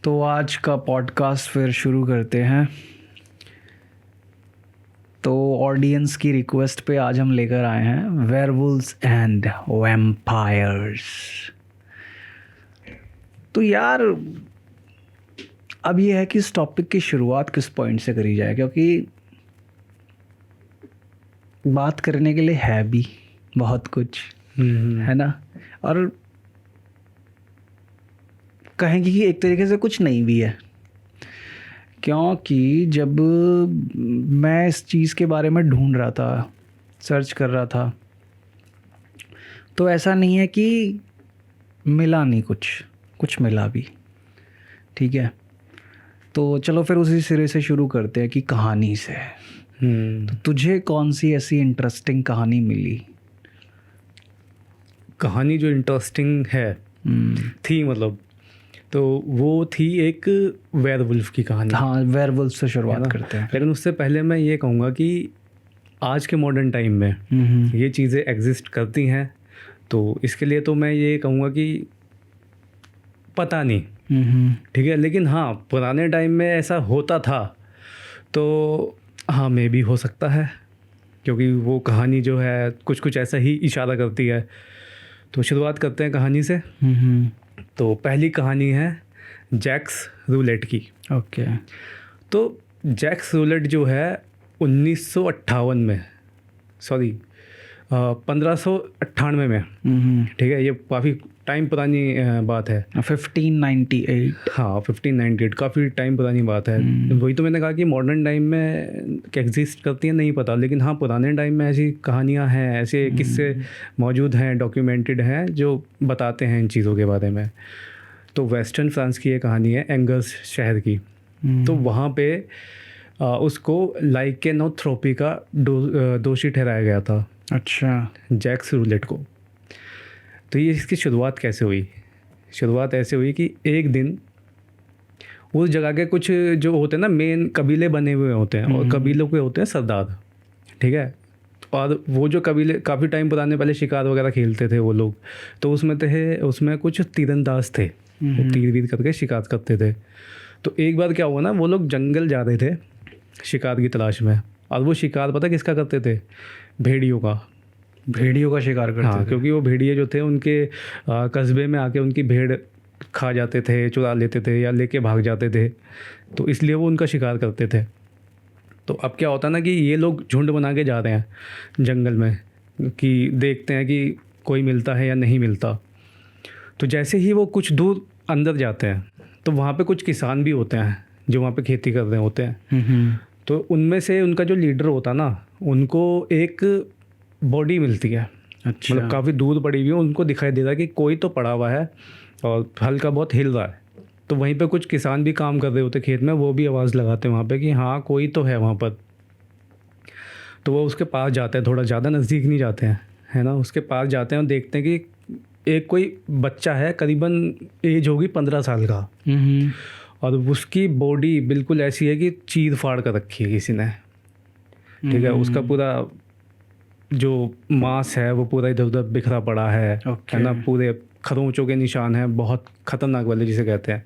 तो आज का पॉडकास्ट फिर शुरू करते हैं। तो ऑडियंस की रिक्वेस्ट पे आज हम लेकर आए हैं वेयरवुल्व्स एंड वैम्पायर्स। तो यार अब ये है कि इस टॉपिक की शुरुआत किस पॉइंट से करी जाए, क्योंकि बात करने के लिए है भी बहुत कुछ, है ना। और कहेंगे कि एक तरीके से कुछ नहीं भी है, क्योंकि जब मैं इस चीज़ के बारे में ढूंढ रहा था, सर्च कर रहा था, तो ऐसा नहीं है कि मिला नहीं, कुछ मिला भी। ठीक है, तो चलो फिर उसी सिरे से शुरू करते हैं कि कहानी से। तो तुझे कौन सी ऐसी इंटरेस्टिंग कहानी मिली? कहानी जो इंटरेस्टिंग है थी मतलब, तो वो थी एक वेयरवुल्फ की कहानी। हाँ, वेयरवुल्फ से शुरुआत करते हैं। लेकिन उससे पहले मैं ये कहूँगा कि आज के मॉडर्न टाइम में ये चीज़ें एग्जिस्ट करती हैं, तो इसके लिए तो मैं ये कहूँगा कि पता नहीं, ठीक है। लेकिन हाँ, पुराने टाइम में ऐसा होता था, तो हाँ मे भी हो सकता है, क्योंकि वो कहानी जो है कुछ कुछ ऐसा ही इशारा करती है। तो शुरुआत करते हैं कहानी से। तो पहली कहानी है जैक्स रूलेट की। ओके। तो जैक्स रूलेट जो है 1958 में, सॉरी 1598 में, ठीक है, ये काफ़ी टाइम पुरानी बात है। 1598। हाँ 1598, काफ़ी टाइम पुरानी बात है। वही तो मैंने कहा कि मॉडर्न टाइम में एग्जिस्ट करती हैं नहीं पता, लेकिन हाँ पुराने टाइम में ऐसी कहानियाँ हैं, ऐसे किस्से मौजूद हैं, डॉक्यूमेंटेड हैं, जो बताते हैं इन चीज़ों के बारे में। तो वेस्टर्न फ्रांस की ये कहानी है, एंगर्स शहर की। तो वहाँ पे उसको लाइकेनोथ्रोपी का दोषी ठहराया गया था। अच्छा। जैक्स रूलेट को। तो ये इसकी शुरुआत कैसे हुई? शुरुआत ऐसे हुई कि एक दिन उस जगह के कुछ जो होते हैं ना, मेन कबीले बने हुए होते हैं, और कबीलों के होते हैं सरदार, ठीक है। और वो जो कबीले काफ़ी टाइम पुराने पहले शिकार वगैरह खेलते थे वो लोग, तो उसमें कुछ तीरंदाज थे, वो तीर वीर करके शिकार करते थे। तो एक बार क्या हुआ ना, वो लोग जंगल जा रहे थे शिकार की तलाश में, और वो शिकार पता किसका करते थे? भेड़ियों का शिकार करते थे। क्योंकि वो भेड़िए जो थे उनके कस्बे में आके उनकी भेड़ खा जाते थे, चुरा लेते थे या लेके भाग जाते थे, तो इसलिए वो उनका शिकार करते थे। तो अब क्या होता ना कि ये लोग झुंड बना के जा रहे हैं जंगल में, कि देखते हैं कि कोई मिलता है या नहीं मिलता। तो जैसे ही वो कुछ दूर अंदर जाते हैं, तो वहाँ पे कुछ किसान भी होते हैं जो वहाँ पे खेती कर रहे होते हैं। तो उनमें से उनका जो लीडर होता ना, उनको एक बॉडी मिलती है। अच्छा। मतलब काफ़ी दूर पड़ी हुई है, उनको दिखाई दे रहा है कि कोई तो पड़ा हुआ है और हल्का बहुत हिल रहा है। तो वहीं पे कुछ किसान भी काम कर रहे होते खेत में, वो भी आवाज़ लगाते हैं वहाँ पे कि हाँ कोई तो है वहाँ पर। तो वो उसके पास जाते हैं, थोड़ा ज़्यादा नज़दीक नहीं जाते हैं, है ना, उसके पास जाते हैं और देखते हैं कि एक कोई बच्चा है, करीबन एज होगी 15 साल का, और उसकी बॉडी बिल्कुल ऐसी है कि चीर फाड़ कर रखी है किसी ने, ठीक है। उसका पूरा जो मांस है वो पूरा इधर उधर बिखरा पड़ा है ना, पूरे खरोंचों के निशान हैं, बहुत ख़तरनाक वाले जिसे कहते हैं।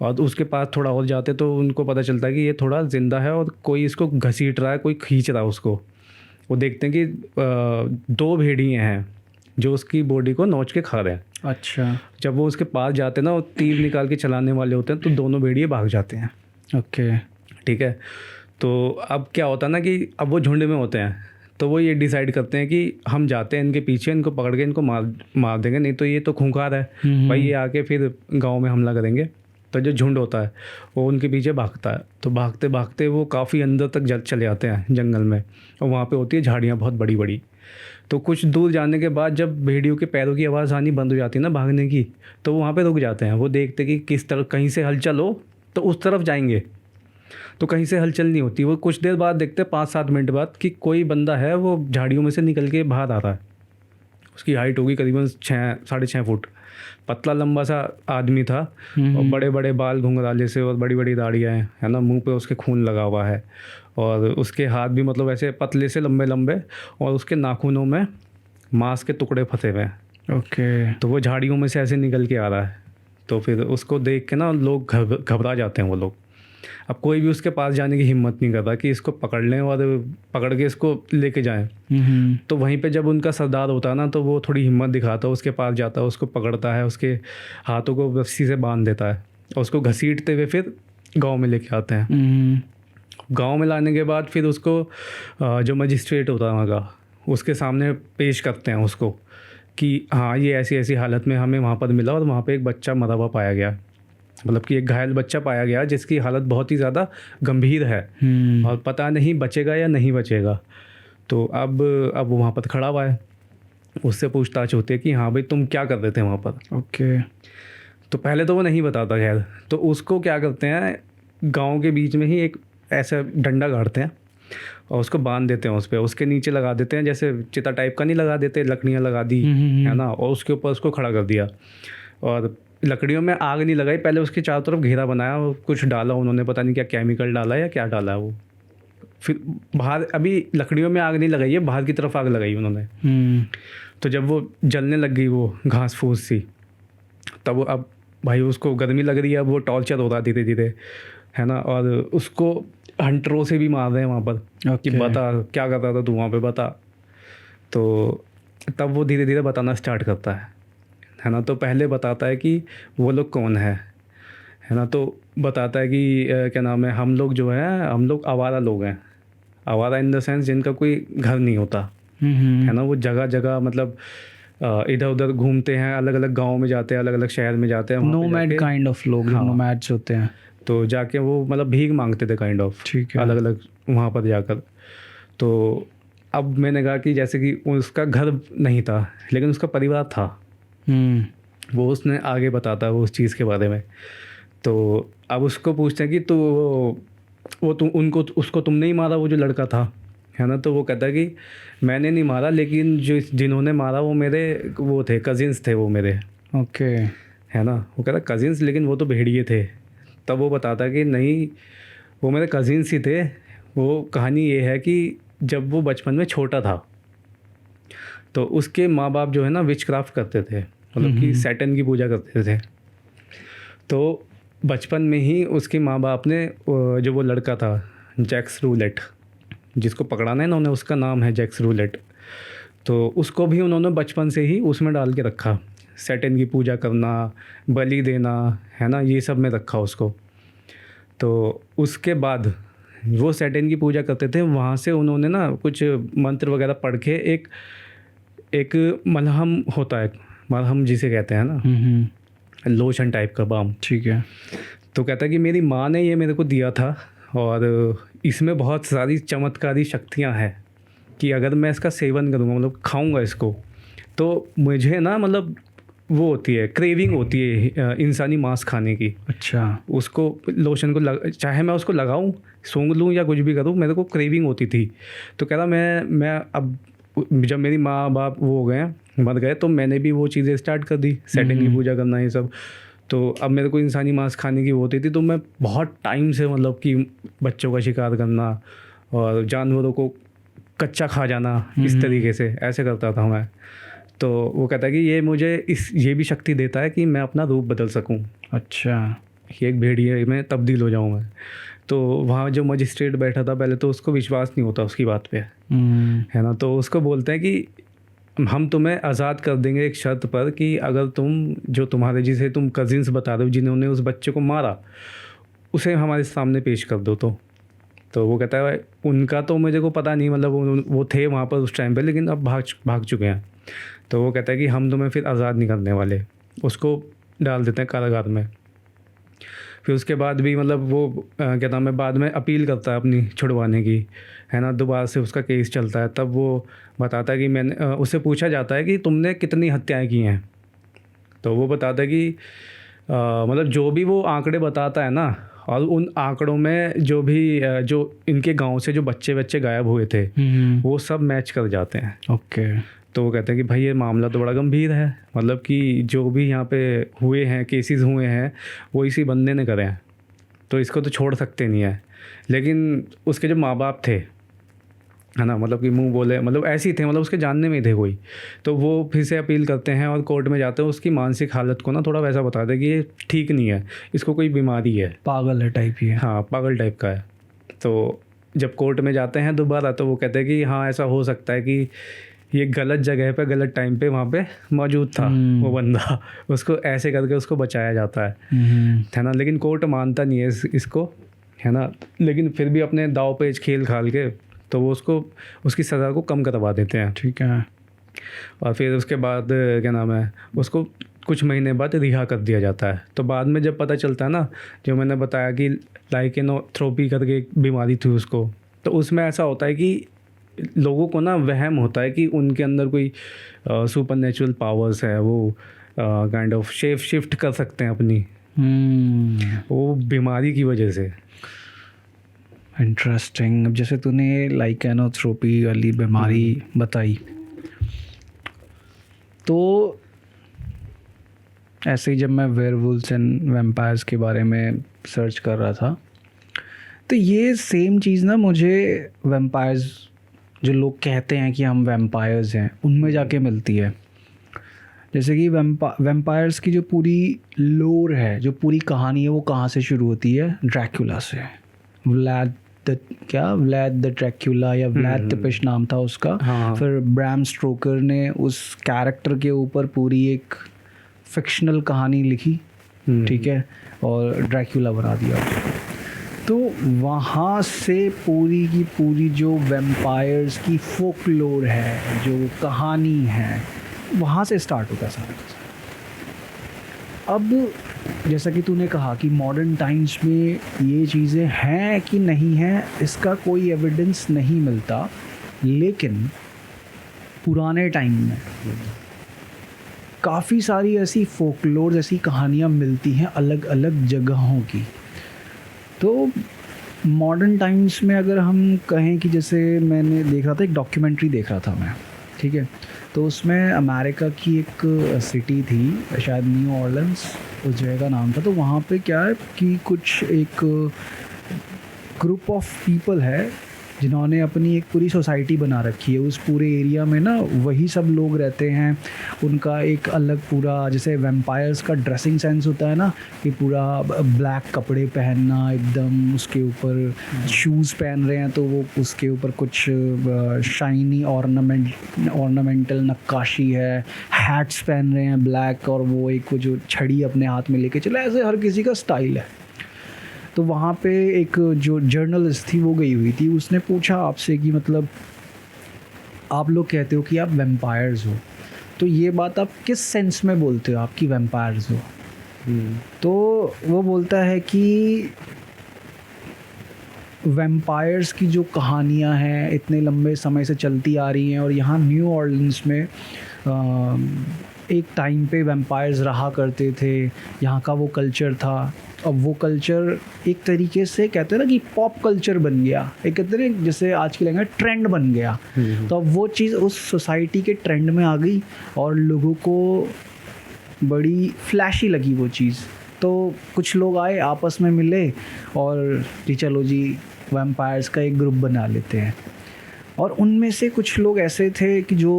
और उसके पास थोड़ा और जाते तो उनको पता चलता है कि ये थोड़ा ज़िंदा है और कोई इसको घसीट रहा है, कोई खींच रहा है उसको। वो देखते हैं कि 2 भेड़िए हैं जो उसकी बॉडी को नोच के खा रहे हैं। अच्छा। जब वो उसके पास जाते हैं ना, वो तीर निकाल के चलाने वाले होते हैं, तो दोनों भेड़िए भाग जाते हैं। ओके। ठीक है। तो अब क्या होता है ना कि अब वो झुंड में होते हैं, तो वो ये डिसाइड करते हैं कि हम जाते हैं इनके पीछे, इनको पकड़ के इनको मार देंगे, नहीं तो ये तो खूंखार है भाई, ये आके फिर गांव में हमला करेंगे। तो जो झुंड होता है वो उनके पीछे भागता है। तो भागते भागते वो काफ़ी अंदर तक चले जाते हैं जंगल में, और वहाँ पे होती है झाड़ियाँ बहुत बड़ी बड़ी। तो कुछ दूर जाने के बाद जब भेड़ियों के पैरों की आवाज़ आनी बंद हो जाती है ना भागने की, तो वहाँ पे रुक जाते हैं। वो देखते कि किस तरफ कहीं से हलचल हो तो उस तरफ जाएंगे, तो कहीं से हलचल नहीं होती। वो कुछ देर बाद देखते 5-7 मिनट बाद कि कोई बंदा है वो झाड़ियों में से निकल के बाहर आ रहा है। उसकी हाइट होगी करीबन 6-6.5 फुट, पतला लंबा सा आदमी था, और बड़े बड़े बाल घुंघराले से और बड़ी बड़ी दाढ़ियाँ हैं, है ना, मुंह पे उसके खून लगा हुआ है, और उसके हाथ भी मतलब ऐसे पतले से लंबे लंबे, और उसके नाखूनों में मांस के टुकड़े फंसे हुए हैं। ओके। तो वो झाड़ियों में से ऐसे निकल के आ रहा है। तो फिर उसको देख के ना लोग घबरा जाते हैं वो लोग। अब कोई भी उसके पास जाने की हिम्मत नहीं करता कि इसको पकड़ लें और पकड़ के इसको लेके जाएं। तो वहीं पे जब उनका सरदार होता है ना, तो वो थोड़ी हिम्मत दिखाता है, उसके पास जाता है, उसको पकड़ता है, उसके हाथों को रस्सी से बांध देता है और उसको घसीटते हुए फिर गांव में लेके आते हैं। गांव में लाने के बाद फिर उसको जो मजिस्ट्रेट होता है वहाँ का, उसके सामने पेश करते हैं उसको कि हाँ ये ऐसी ऐसी हालत में हमें वहाँ पर मिला और वहाँ पे एक बच्चा मरा हुआ पाया गया, मतलब कि एक घायल बच्चा पाया गया जिसकी हालत बहुत ही ज़्यादा गंभीर है और पता नहीं बचेगा या नहीं बचेगा। तो अब वो वहाँ पर खड़ा हुआ है, उससे पूछताछ होती है कि हाँ भाई तुम क्या कर रहे थे वहाँ पर। ओके। तो पहले तो वो नहीं बताता खैर, तो उसको क्या करते हैं, गांव के बीच में ही एक ऐसा डंडा गाड़ते हैं और उसको बांध देते हैं उस पर, उसके नीचे लगा देते हैं, जैसे चिता टाइप का नहीं लगा देते, लकड़ियाँ लगा दी है ना, और उसके ऊपर उसको खड़ा कर दिया और लकड़ियों में आग नहीं लगाई, पहले उसके चारों तरफ घेरा बनाया और कुछ डाला उन्होंने, पता नहीं क्या केमिकल डाला या क्या डाला है वो। फिर बाहर अभी लकड़ियों में आग नहीं लगाई है, बाहर की तरफ आग लगाई उन्होंने। तो जब वो जलने लग गई वो घास फूस सी, तब वो अब भाई उसको गर्मी लग रही है, अब वो टॉर्चर हो रहा धीरे धीरे है ना, और उसको हंटरों से भी मार रहे हैं वहाँ पर कि बता क्या कर रहा था तू वहाँ पे, बता। तो तब वो धीरे धीरे बताना स्टार्ट करता है ना। तो पहले बताता है कि वो लोग कौन है ना, तो बताता है कि क्या नाम है, हम लोग जो है हम लोग आवारा लोग हैं। आवारा इन द सेंस जिनका कोई घर नहीं होता है ना, वो जगह जगह मतलब इधर उधर घूमते हैं, अलग अलग गांव में जाते हैं, अलग अलग शहर में जाते हैं, नोमैड काइंड ऑफ लोग, जो नोमैड्स होते हैं। तो जाके वो मतलब भीख मांगते थे काइंड ऑफ, ठीक है, अलग अलग वहाँ पर जाकर। तो अब मैंने कहा कि जैसे कि उसका घर नहीं था लेकिन उसका परिवार था, वो उसने आगे बताता है वो उस चीज़ के बारे में। तो अब उसको पूछते हैं कि तो वो तुम उनको उसको तुमने ही मारा वो जो लड़का था है ना। तो वो कहता है कि मैंने नहीं मारा, लेकिन जो जिन्होंने मारा वो मेरे वो थे, कजिन्स थे वो मेरे। ओके है ना, वो कहता कजिन्स, लेकिन वो तो भेड़िए थे। तब वो बताता कि नहीं वो मेरे कजिन्स ही थे। वो कहानी ये है कि जब वो बचपन में छोटा था तो उसके माँ बाप जो है ना विच क्राफ्ट करते थे, मतलब कि सैटन की पूजा करते थे। तो बचपन में ही उसके माँ बाप ने जो वो लड़का था जैक्स रूलेट, जिसको पकड़ाना है ना उन्हें, उसका नाम है जैक्स रूलेट, तो उसको भी उन्होंने बचपन से ही उसमें डाल के रखा, सैटन की पूजा करना, बलि देना है ना, ये सब में रखा उसको। तो उसके बाद वो सैटन की पूजा करते थे, वहाँ से उन्होंने ना कुछ मंत्र वगैरह पढ़ के एक मलहम होता है, मलहम जिसे कहते हैं ना, लोशन टाइप का बाम। ठीक है। तो कहता है कि मेरी माँ ने ये मेरे को दिया था और इसमें बहुत सारी चमत्कारी शक्तियाँ हैं कि अगर मैं इसका सेवन करूँगा, मतलब खाऊँगा इसको, तो मुझे ना मतलब वो होती है, क्रेविंग होती है इंसानी मांस खाने की। अच्छा। उसको लोशन को चाहे मैं उसको लगाऊं, सूंघ लूं या कुछ भी करूं, मेरे को क्रेविंग होती थी। तो कह रहा मैं अब जब मेरी माँ बाप वो हो गए मर गए, तो मैंने भी वो चीज़ें स्टार्ट कर दी, सैटन की पूजा करना ये सब। तो अब मेरे को इंसानी मांस खाने की वो होती थी, तो मैं बहुत टाइम से मतलब कि बच्चों का शिकार करना और जानवरों को कच्चा खा जाना, इस तरीके से ऐसे करता था मैं। तो वो कहता है कि ये मुझे ये भी शक्ति देता है कि मैं अपना रूप बदल सकूं। अच्छा। ये एक भेड़िए में तब्दील हो जाऊं मैं। तो वहाँ जो मजिस्ट्रेट बैठा था पहले तो उसको विश्वास नहीं होता उसकी बात पे, है ना। तो उसको बोलते हैं कि हम तुम्हें आज़ाद कर देंगे एक शर्त पर कि अगर तुम जो तुम्हारे जिसे तुम कजिन्स बता रहे हो जिन्होंने उस बच्चे को मारा, उसे हमारे सामने पेश कर दो। तो वो कहता है उनका तो मुझे को पता नहीं, मतलब वो थे वहाँ पर उस टाइम पे, लेकिन अब भाग चुके हैं। तो वो कहता है कि हम तुम्हें फिर आज़ाद नहीं करने वाले। उसको डाल देते हैं कारागार में। फिर उसके बाद भी मतलब वो क्या नाम है, बाद में अपील करता है अपनी छुड़वाने की, है ना। दोबारा से उसका केस चलता है, तब वो बताता है कि मैंने उससे पूछा जाता है कि तुमने कितनी हत्याएं की हैं। तो वो बताता है कि मतलब जो भी वो आंकड़े बताता है ना, और उन आंकड़ों में जो भी जो इनके गांव से जो बच्चे गायब हुए थे वो सब मैच कर जाते हैं। ओके। तो वो कहते हैं कि भाई ये मामला तो बड़ा गंभीर है, मतलब कि जो भी यहाँ पे हुए हैं, केसेस हुए हैं, वो इसी बंदे ने करे हैं, तो इसको तो छोड़ सकते नहीं है। लेकिन उसके जो माँ बाप थे है ना, मतलब कि मुंह बोले, मतलब ऐसे ही थे, मतलब उसके जानने में ही थे कोई, तो वो फिर से अपील करते हैं और कोर्ट में जाते हैं, उसकी मानसिक हालत को ना थोड़ा वैसा बताते हैं कि ये ठीक नहीं है, इसको कोई बीमारी है, पागल है टाइप ही है। हाँ पागल टाइप का है। तो जब कोर्ट में जाते हैं दोबारा तो वो कहते हैं कि हाँ ऐसा हो सकता है कि ये गलत जगह पे गलत टाइम पे वहाँ पे मौजूद था वो बंदा, उसको ऐसे करके उसको बचाया जाता है ना। लेकिन कोर्ट मानता नहीं है इसको, है ना, लेकिन फिर भी अपने दाव पेच खेल खाल के तो वो उसको उसकी सज़ा को कम करवा देते हैं। ठीक है। और फिर उसके बाद क्या नाम है, उसको कुछ महीने बाद रिहा कर दिया जाता है। तो बाद में जब पता चलता है ना, जो मैंने बताया कि लाइकेनोथ्रोपी करके एक बीमारी थी उसको, तो उसमें ऐसा होता है कि लोगों को ना वहम होता है कि उनके अंदर कोई सुपर नेचुरल पावर्स है, वो काइंड ऑफ शेप शिफ्ट कर सकते हैं अपनी, वो बीमारी की वजह से। इंटरेस्टिंग। अब जैसे तूने लाइकेनोथ्रोपी वाली बीमारी बताई, तो ऐसे ही जब मैं वेयरवुल्व्स एंड वैम्पायर्स के बारे में सर्च कर रहा था, तो ये सेम चीज़ ना मुझे वैम्पायर्स, जो लोग कहते हैं कि हम वैम्पायर्स हैं, उनमें जाके मिलती है। जैसे कि वैम्पायर्स की जो पूरी लोर है, जो पूरी कहानी है, वो कहाँ से शुरू होती है? ड्रैक्युला से। व्लाद द ड्रैक्युला या व्लाद तिपिश नाम था उसका। हाँ। फिर ब्रैम स्टोकर ने उस कैरेक्टर के ऊपर पूरी एक फिक्शनल कहानी लिखी, ठीक है, और ड्रैक्युला बना दिया। तो वहाँ से पूरी की पूरी जो वैम्पायर्स की फोकलोर है, जो कहानी है, वहाँ से स्टार्ट होता है सारा। अब जैसा कि तूने कहा कि मॉडर्न टाइम्स में ये चीज़ें हैं कि नहीं हैं, इसका कोई एविडेंस नहीं मिलता, लेकिन पुराने टाइम में काफ़ी सारी ऐसी फोकलोर, ऐसी कहानियाँ मिलती हैं अलग अलग जगहों की। तो मॉडर्न टाइम्स में अगर हम कहें कि जैसे मैंने देख रहा था, एक डॉक्यूमेंट्री देख रहा था मैं, ठीक है, तो उसमें अमेरिका की एक सिटी थी, शायद न्यू ऑर्लिन्स उस जगह का नाम था। तो वहाँ पे क्या है कि कुछ एक ग्रुप ऑफ पीपल है जिन्होंने अपनी एक पूरी सोसाइटी बना रखी है। उस पूरे एरिया में ना वही सब लोग रहते हैं। उनका एक अलग पूरा, जैसे वैम्पायर्स का ड्रेसिंग सेंस होता है ना, कि पूरा ब्लैक कपड़े पहनना, एकदम उसके ऊपर शूज़ पहन रहे हैं तो वो उसके ऊपर कुछ शाइनी ऑर्नामेंटल नक्काशी है, हैट्स पहन रहे हैं ब्लैक, और वो एक जो छड़ी अपने हाथ में लेके चला, ऐसे हर किसी का स्टाइल है। तो वहाँ पे एक जो जर्नलिस्ट थी वो गई हुई थी, उसने पूछा आपसे कि मतलब आप लोग कहते हो कि आप वैम्पायर्स हो, तो ये बात आप किस सेंस में बोलते हो आप कि वैम्पायर्स हो? तो वो बोलता है कि वैम्पायर्स की जो कहानियाँ हैं इतने लंबे समय से चलती आ रही हैं, और यहाँ न्यू ऑर्लिन्स में एक टाइम पे वैम्पायर्स रहा करते थे, यहाँ का वो कल्चर था। अब वो कल्चर एक तरीके से कहते हैं ना कि पॉप कल्चर बन गया, एक कहते हैं जैसे आज की लैंग्वेज ट्रेंड बन गया। तो अब वो चीज़ उस सोसाइटी के ट्रेंड में आ गई और लोगों को बड़ी फ्लैशी लगी वो चीज़। तो कुछ लोग आए, आपस में मिले और कि चलो जी वैम्पायर्स का एक ग्रुप बना लेते हैं। और उनमें से कुछ लोग ऐसे थे कि जो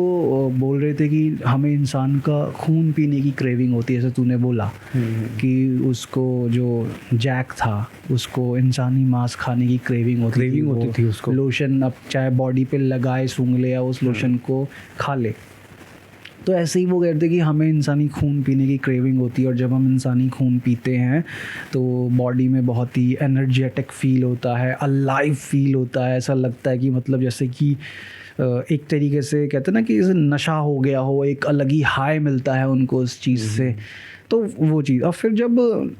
बोल रहे थे कि हमें इंसान का खून पीने की क्रेविंग होती है, जैसे तूने बोला कि उसको जो जैक था उसको इंसानी मांस खाने की क्रेविंग होती थी उसको। लोशन अब चाहे बॉडी पे लगाए, सूंघ ले या उस लोशन को खा ले। तो ऐसे ही वो कहते कि हमें इंसानी खून पीने की क्रेविंग होती है, और जब हम इंसानी खून पीते हैं तो बॉडी में बहुत ही एनर्जेटिक फील होता है, अलाइव फील होता है। ऐसा लगता है कि मतलब जैसे कि एक तरीके से कहते हैं ना कि जैसे नशा हो गया हो, एक अलग ही हाई मिलता है उनको उस चीज़ से। तो वो चीज़, और फिर जब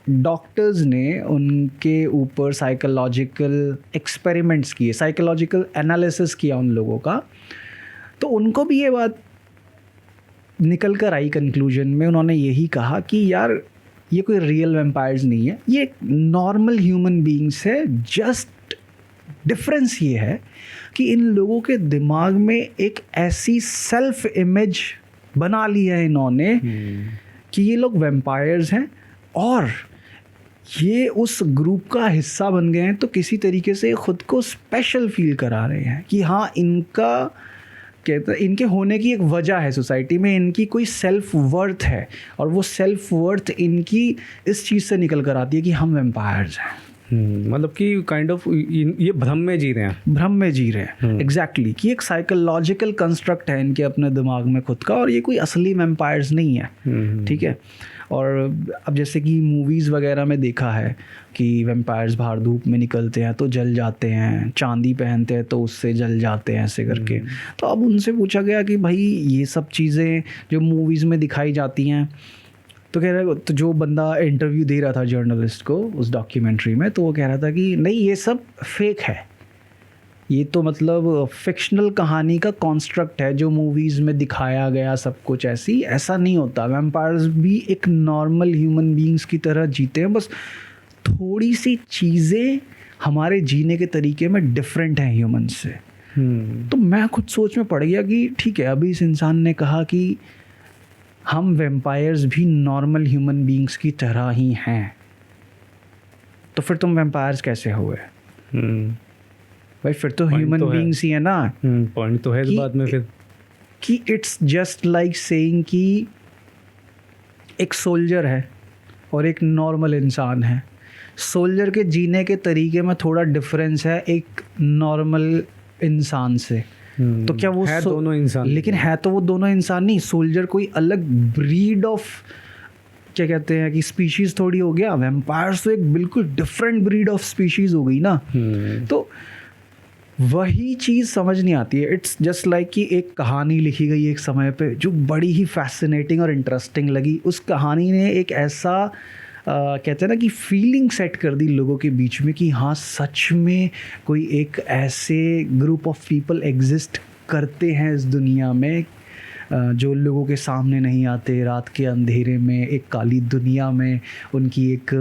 डॉक्टर्स ने उनके ऊपर साइकोलॉजिकल एक्सपेरिमेंट्स किए, साइकोलॉजिकल एनालिसिस किया उन लोगों का, तो उनको भी ये बात निकल कर आई कंक्लूजन में। उन्होंने यही कहा कि यार ये कोई रियल वैम्पायर्स नहीं है, ये नॉर्मल ह्यूमन बीइंग्स है। जस्ट डिफरेंस ये है कि इन लोगों के दिमाग में एक ऐसी सेल्फ इमेज बना ली है इन्होंने कि ये लोग वैम्पायर्स हैं, और ये उस ग्रुप का हिस्सा बन गए हैं, तो किसी तरीके से खुद को स्पेशल फील करा रहे हैं कि हाँ, इनका कहते हैं इनके होने की एक वजह है सोसाइटी में, इनकी कोई सेल्फ वर्थ है, और वो सेल्फ वर्थ इनकी इस चीज़ से निकल कर आती है कि हम वैम्पायर्स हैं। मतलब कि काइंड ऑफ ये भ्रम में जी रहे हैं, भ्रम में जी रहे हैं, एग्जैक्टली कि एक साइकोलॉजिकल कंस्ट्रक्ट है इनके अपने दिमाग में खुद का, और ये कोई असली वैम्पायर्स नहीं है। ठीक है। और अब जैसे कि मूवीज़ वगैरह में देखा है कि वैम्पायर्स बाहर धूप में निकलते हैं तो जल जाते हैं, चांदी पहनते हैं तो उससे जल जाते हैं, ऐसे करके। तो अब उनसे पूछा गया कि भाई ये सब चीज़ें जो मूवीज़ में दिखाई जाती हैं, तो कह रहा, तो जो बंदा इंटरव्यू दे रहा था जर्नलिस्ट को उस डॉक्यूमेंट्री में, तो वो कह रहा था कि नहीं, ये सब फेक है, ये तो मतलब फिक्शनल कहानी का कॉन्स्ट्रक्ट है जो मूवीज़ में दिखाया गया सब कुछ ऐसा नहीं होता। वैम्पायर्स भी एक नॉर्मल ह्यूमन बीइंग्स की तरह जीते हैं, बस थोड़ी सी चीज़ें हमारे जीने के तरीके में डिफरेंट हैं ह्यूमन से। तो मैं खुद सोच में पड़ गया कि ठीक है, अभी इस इंसान ने कहा कि हम वैम्पायर्स भी नॉर्मल ह्यूमन बीइंग्स की तरह ही हैं, तो फिर तुम वैम्पायर्स कैसे हुए? भाई फिर तो ह्यूमन बीइंग्स ही है ना। पॉइंट तो है इस बात में फिर कि इट्स जस्ट लाइक सेइंग कि एक सोल्जर है और एक नॉर्मल इंसान है। सोल्जर के जीने के तरीके में थोड़ा डिफरेंस है एक नॉर्मल इंसान से। तो क्या वो है दोनों इंसान, लेकिन है तो वो दोनों इंसान नहीं। सोल्जर कोई अलग ब्रीड ऑफ क्या कहते हैं कि स्पीशीज़ थोड़ी हो गया, वैम्पायर्स तो एक बिल्कुल डिफरेंट ब्रीड ऑफ स्पीशीज़ हो गई ना। तो वही चीज़ समझ नहीं आती है। इट्स जस्ट लाइक कि एक कहानी लिखी गई एक समय पे जो बड़ी ही फैसिनेटिंग और इंटरेस्टिंग लगी। उस कहानी ने एक ऐसा कहते हैं ना कि फीलिंग सेट कर दी लोगों के बीच में कि हाँ, सच में कोई एक ऐसे ग्रुप ऑफ पीपल एग्जिस्ट करते हैं इस दुनिया में जो लोगों के सामने नहीं आते। रात के अंधेरे में एक काली दुनिया में उनकी एक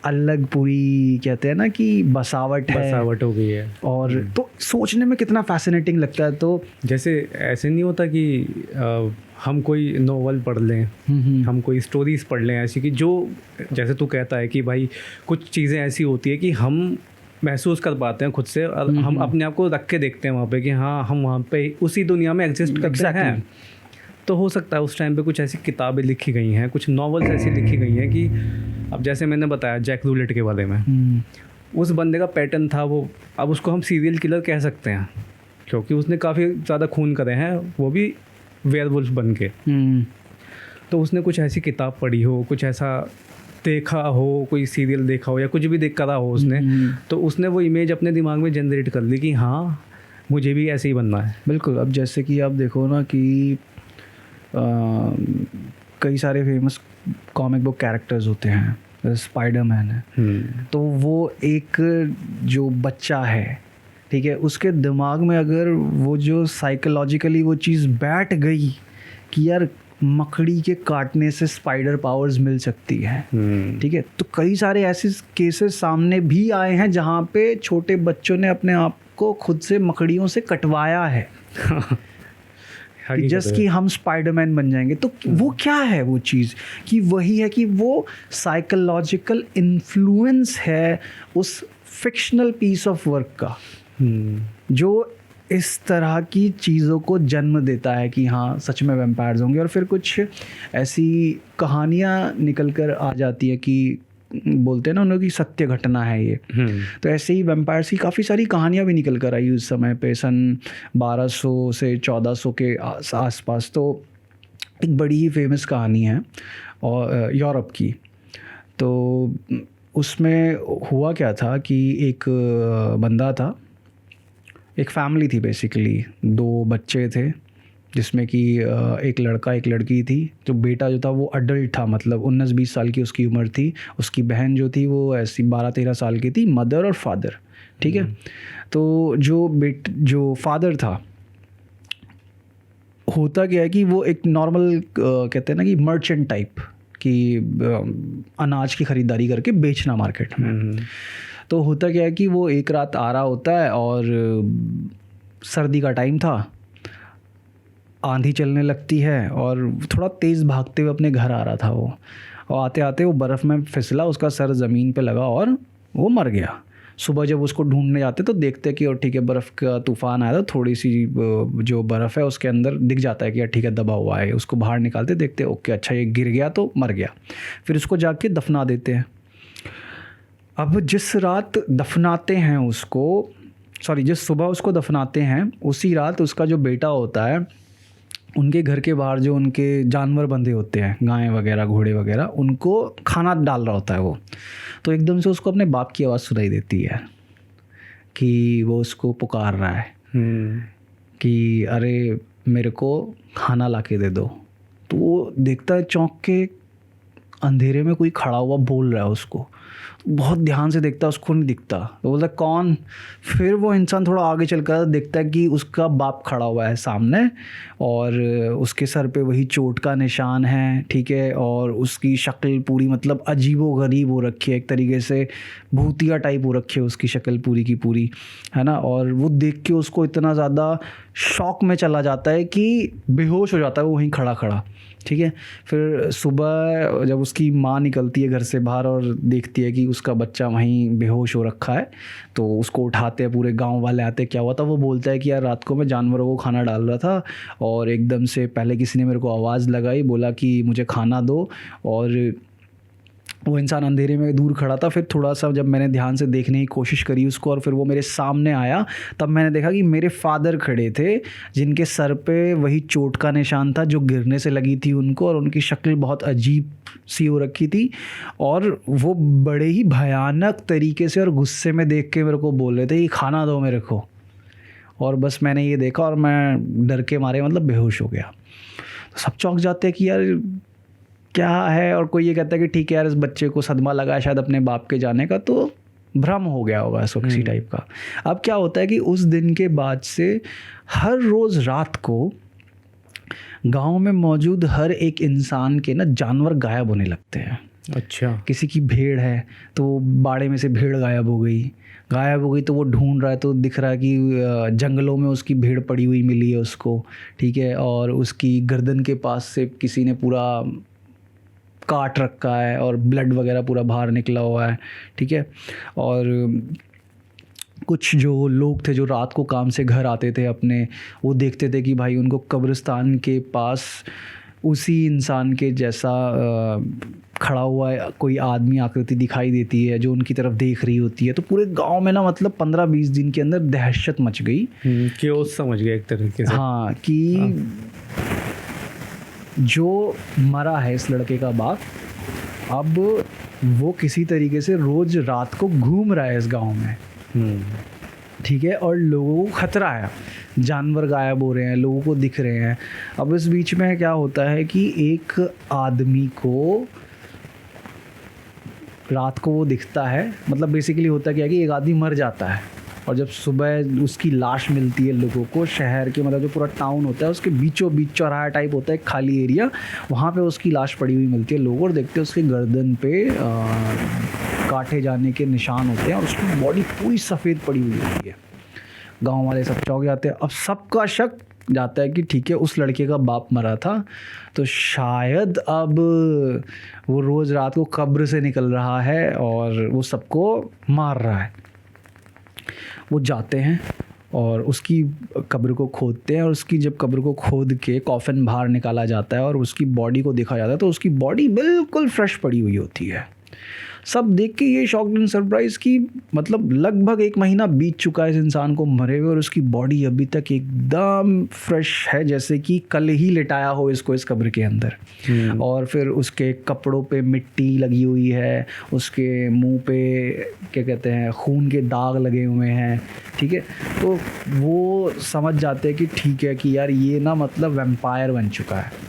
अलग पूरी कहते हैं ना कि बसावट हो गई है। और तो सोचने में कितना फैसिनेटिंग लगता है। तो जैसे ऐसे नहीं होता कि हम कोई नोवेल पढ़ लें, हम कोई स्टोरीज़ पढ़ लें ऐसी कि जो जैसे तू कहता है कि भाई कुछ चीज़ें ऐसी होती है कि हम महसूस कर पाते हैं खुद से, और हम अपने आप को रख के देखते हैं वहाँ पे कि हाँ, हम वहाँ पे उसी दुनिया में एग्जिस्ट करते हैं। तो हो सकता है उस टाइम पे कुछ ऐसी किताबें लिखी गई हैं, कुछ नॉवेल्स ऐसी लिखी गई हैं कि अब जैसे मैंने बताया जैक रूलेट के बारे में, उस बंदे का पैटर्न था वो, अब उसको हम सीरियल किलर कह सकते हैं क्योंकि उसने काफ़ी ज़्यादा खून करे हैं, वो भी वेयरवुल्फ बन के। तो उसने कुछ ऐसी किताब पढ़ी हो, कुछ ऐसा देखा हो, कोई सीरियल देखा हो या कुछ भी देख करा हो उसने, तो उसने वो इमेज अपने दिमाग में जनरेट कर ली कि हाँ, मुझे भी ऐसे ही बनना है। बिल्कुल। अब जैसे कि आप देखो ना कि कई सारे फेमस कॉमिक बुक कैरेक्टर्स होते हैं, स्पाइडरमैन है, तो वो एक जो बच्चा है, ठीक है, उसके दिमाग में अगर वो जो साइकोलॉजिकली वो चीज़ बैठ गई कि यार मकड़ी के काटने से स्पाइडर पावर्स मिल सकती है, ठीक है, तो कई सारे ऐसे केसेस सामने भी आए हैं जहाँ पे छोटे बच्चों ने अपने आप को खुद से मकड़ियों से कटवाया है कि जस्ट कि हम स्पाइडरमैन बन जाएंगे। तो वो क्या है वो चीज़ कि वही है कि वो साइकोलॉजिकल इन्फ्लुएंस है उस फिक्शनल पीस ऑफ वर्क का, जो इस तरह की चीज़ों को जन्म देता है कि हाँ, सच में वैम्पायर्स होंगे। और फिर कुछ ऐसी कहानियाँ निकल कर आ जाती है कि बोलते हैं ना उन्होंने कि सत्य घटना है ये। तो ऐसे ही वैम्पायर्स की काफ़ी सारी कहानियाँ भी निकल कर आई उस समय पे, सन 1200 से 1400 के आसपास। तो एक बड़ी ही फेमस कहानी है और यूरोप की। तो उसमें हुआ क्या था कि एक बंदा था, एक फैमिली थी बेसिकली, 2 बच्चे थे जिसमें कि एक लड़का एक लड़की थी। जो बेटा जो था वो अडल्ट था, मतलब 19-20 साल की उसकी उम्र थी। उसकी बहन जो थी वो ऐसी 12-13 साल की थी, मदर और फादर, ठीक है। तो जो फादर था, होता क्या है कि वो एक नॉर्मल कहते हैं ना कि मर्चेंट टाइप कि अनाज की ख़रीदारी करके बेचना मार्केट में। तो होता क्या है कि वो एक रात आ रहा होता है और सर्दी का टाइम था, आंधी चलने लगती है और थोड़ा तेज़ भागते हुए अपने घर आ रहा था वो। और आते आते वो बर्फ़ में फिसला, उसका सर ज़मीन पे लगा और वो मर गया। सुबह जब उसको ढूंढने जाते तो देखते कि और ठीक है बर्फ़ का तूफ़ान आया था, थोड़ी सी जो बर्फ़ है उसके अंदर दिख जाता है कि यार ठीक है दबा हुआ है, उसको बाहर निकालते देखते ओके अच्छा ये गिर गया तो मर गया। फिर उसको जाके दफना देते हैं। अब जिस रात दफनाते हैं उसको, सॉरी जिस सुबह उसको दफनाते हैं उसी रात उसका जो बेटा होता है, उनके घर के बाहर जो उनके जानवर बंधे होते हैं, गाय वगैरह घोड़े वगैरह, उनको खाना डाल रहा होता है वो। तो एकदम से उसको अपने बाप की आवाज़ सुनाई देती है कि वो उसको पुकार रहा है कि अरे मेरे को खाना ला के दे दो। तो वो देखता है चौंक के, अंधेरे में कोई खड़ा हुआ बोल रहा है उसको। बहुत ध्यान से देखता है, उसको नहीं दिखता। तो बोलता है कौन? फिर वो इंसान थोड़ा आगे चलकर देखता है कि उसका बाप खड़ा हुआ है सामने और उसके सर पे वही चोट का निशान है, ठीक है, और उसकी शक्ल पूरी मतलब अजीबो-गरीब हो रखी है, एक तरीके से भूतिया टाइप हो रखी है उसकी शक्ल पूरी की पूरी, है ना। और वो देख के उसको इतना ज़्यादा शॉक में चला जाता है कि बेहोश हो जाता है वो वहीं खड़ा खड़ा, ठीक है। फिर सुबह जब उसकी माँ निकलती है घर से बाहर और देखती है कि उसका बच्चा वहीं बेहोश हो रखा है, तो उसको उठाते हैं, पूरे गांव वाले आते हैं, क्या हुआ था? वो बोलता है कि यार रात को मैं जानवरों को खाना डाल रहा था और एकदम से पहले किसी ने मेरे को आवाज़ लगाई, बोला कि मुझे खाना दो, और वो इंसान अंधेरे में दूर खड़ा था। फिर थोड़ा सा जब मैंने ध्यान से देखने की कोशिश करी उसको और फिर वो मेरे सामने आया, तब मैंने देखा कि मेरे फादर खड़े थे जिनके सर पे वही चोट का निशान था जो गिरने से लगी थी उनको, और उनकी शक्ल बहुत अजीब सी हो रखी थी और वो बड़े ही भयानक तरीके से और गुस्से में देख के मेरे को बोल रहे थे कि खाना दो मेरे को। और बस मैंने ये देखा और मैं डर के मारे मतलब बेहोश हो गया। तो सब चौंक जाते हैं कि यार क्या है, और कोई ये कहता है कि ठीक है यार इस बच्चे को सदमा लगा है शायद अपने बाप के जाने का, तो भ्रम हो गया होगा इसको किसी टाइप का। अब क्या होता है कि उस दिन के बाद से हर रोज़ रात को गांव में मौजूद हर एक इंसान के ना जानवर गायब होने लगते हैं। अच्छा। किसी की भेड़ है तो बाड़े में से भेड़ गायब हो गई तो वो ढूंढ रहा है तो दिख रहा है कि जंगलों में उसकी भेड़ पड़ी हुई मिली है उसको, ठीक है, और उसकी गर्दन के पास से किसी ने पूरा काट रखा है और ब्लड वगैरह पूरा बाहर निकला हुआ है, ठीक है। और कुछ जो लोग थे जो रात को काम से घर आते थे अपने, वो देखते थे कि भाई उनको कब्रिस्तान के पास उसी इंसान के जैसा खड़ा हुआ है कोई आदमी आकृति दिखाई देती है जो उनकी तरफ देख रही होती है। तो पूरे गांव में ना मतलब 15-20 दिन के अंदर दहशत मच गई। क्योस समझ गया एक तरीके से। हाँ कि जो मरा है इस लड़के का बाप, अब वो किसी तरीके से रोज़ रात को घूम रहा है इस गांव में, ठीक है, और लोगों को खतरा है, जानवर गायब हो रहे हैं, लोगों को दिख रहे हैं। अब इस बीच में क्या होता है कि एक आदमी को रात को वो दिखता है, मतलब बेसिकली होता क्या है कि एक आदमी मर जाता है और जब सुबह उसकी लाश मिलती है लोगों को, शहर के मतलब जो पूरा टाउन होता है उसके बीचों बीच चौराहा टाइप होता है एक खाली एरिया, वहाँ पे उसकी लाश पड़ी हुई मिलती है। लोग और देखते हैं उसके गर्दन पे काटे जाने के निशान होते हैं और उसकी बॉडी पूरी सफ़ेद पड़ी हुई होती है। गांव वाले सब चौंक जाते हैं। अब सबका शक जाता है कि ठीक है उस लड़के का बाप मरा था तो शायद अब वो रोज़ रात को कब्र से निकल रहा है और वो सबको मार रहा है। वो जाते हैं और उसकी कब्र को खोदते हैं और उसकी जब कब्र को खोद के कॉफिन बाहर निकाला जाता है और उसकी बॉडी को देखा जाता है तो उसकी बॉडी बिल्कुल फ्रेश पड़ी हुई होती है। सब देख के ये शॉक्ड एंड सरप्राइज कि मतलब लगभग 1 महीना बीत चुका है इस इंसान को मरे हुए और उसकी बॉडी अभी तक एकदम फ्रेश है जैसे कि कल ही लिटाया हो इसको इस कब्र के अंदर। और फिर उसके कपड़ों पे मिट्टी लगी हुई है, उसके मुंह पे क्या कहते हैं खून के दाग लगे हुए हैं, ठीक है। तो वो समझ जाते हैं कि ठीक है कि यार ये ना मतलब वैम्पायर बन चुका है।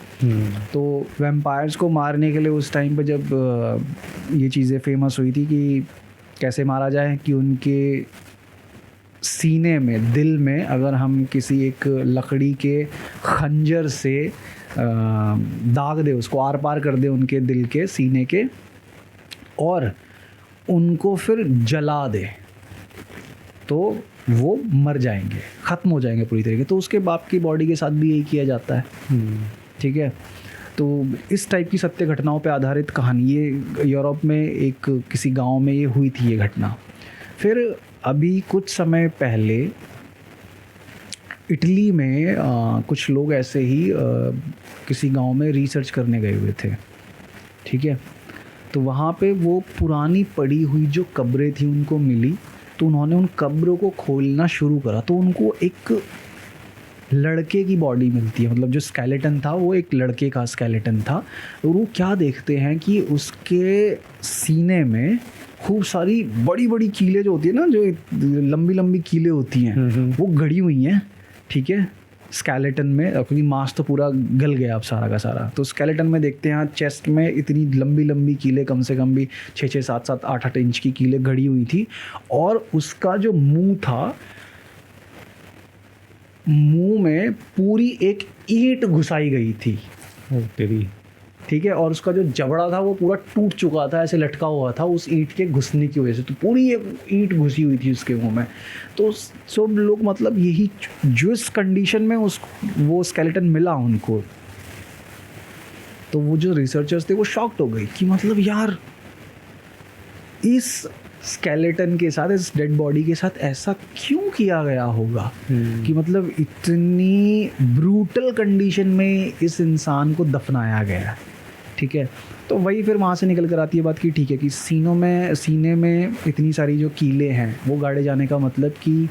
तो वैम्पायर्स को मारने के लिए उस टाइम पे जब ये चीज़ें फेमस हुई थी कि कैसे मारा जाए, कि उनके सीने में, दिल में अगर हम किसी एक लकड़ी के खंजर से दाग दे, उसको आर पार कर दे उनके दिल के सीने के और उनको फिर जला दे तो वो मर जाएंगे, ख़त्म हो जाएंगे पूरी तरीके। तो उसके बाप की बॉडी के साथ भी यही किया जाता है, ठीक है। तो इस टाइप की सत्य घटनाओं पे आधारित कहानी, ये यूरोप में एक किसी गांव में ये हुई थी ये घटना। फिर अभी कुछ समय पहले इटली में कुछ लोग ऐसे ही किसी गांव में रिसर्च करने गए हुए थे, ठीक है। तो वहाँ पे वो पुरानी पड़ी हुई जो कब्रें थी उनको मिली, तो उन्होंने उन कब्रों को खोलना शुरू करा, तो उनको एक लड़के की बॉडी मिलती है, मतलब जो स्केलेटन था वो एक लड़के का स्केलेटन था। और वो क्या देखते हैं कि उसके सीने में खूब सारी बड़ी बड़ी कीलें जो होती है ना, जो लंबी लंबी कीलें होती हैं, वो गड़ी हुई हैं, ठीक है, स्केलेटन में, क्योंकि मांस तो पूरा गल गया अब सारा का सारा। तो स्केलेटन में देखते हैं चेस्ट में इतनी लंबी लंबी कीलें, कम से कम भी 6-6, 7-7, 8-8 इंच की कीलें गड़ी हुई थी। और उसका जो मुंह था, मुंह में पूरी एक ईंट घुसाई गई थी, तेरी, ठीक है। और उसका जो जबड़ा था वो पूरा टूट चुका था, ऐसे लटका हुआ था उस ईंट के घुसने की वजह से, तो पूरी एक ईंट घुसी हुई थी उसके मुंह में। तो सब लोग, मतलब यही जिस कंडीशन में वो स्केलेटन मिला उनको, तो वो जो रिसर्चर्स थे वो शॉक्ड हो गए कि मतलब यार इस स्केलेटन के साथ, इस डेड बॉडी के साथ ऐसा क्यों किया गया होगा कि मतलब इतनी ब्रूटल कंडीशन में इस इंसान को दफनाया गया, ठीक है। तो वही फिर वहाँ से निकल कर आती है बात कि ठीक है कि सीने में इतनी सारी जो कीलें हैं वो गाड़े जाने का मतलब कि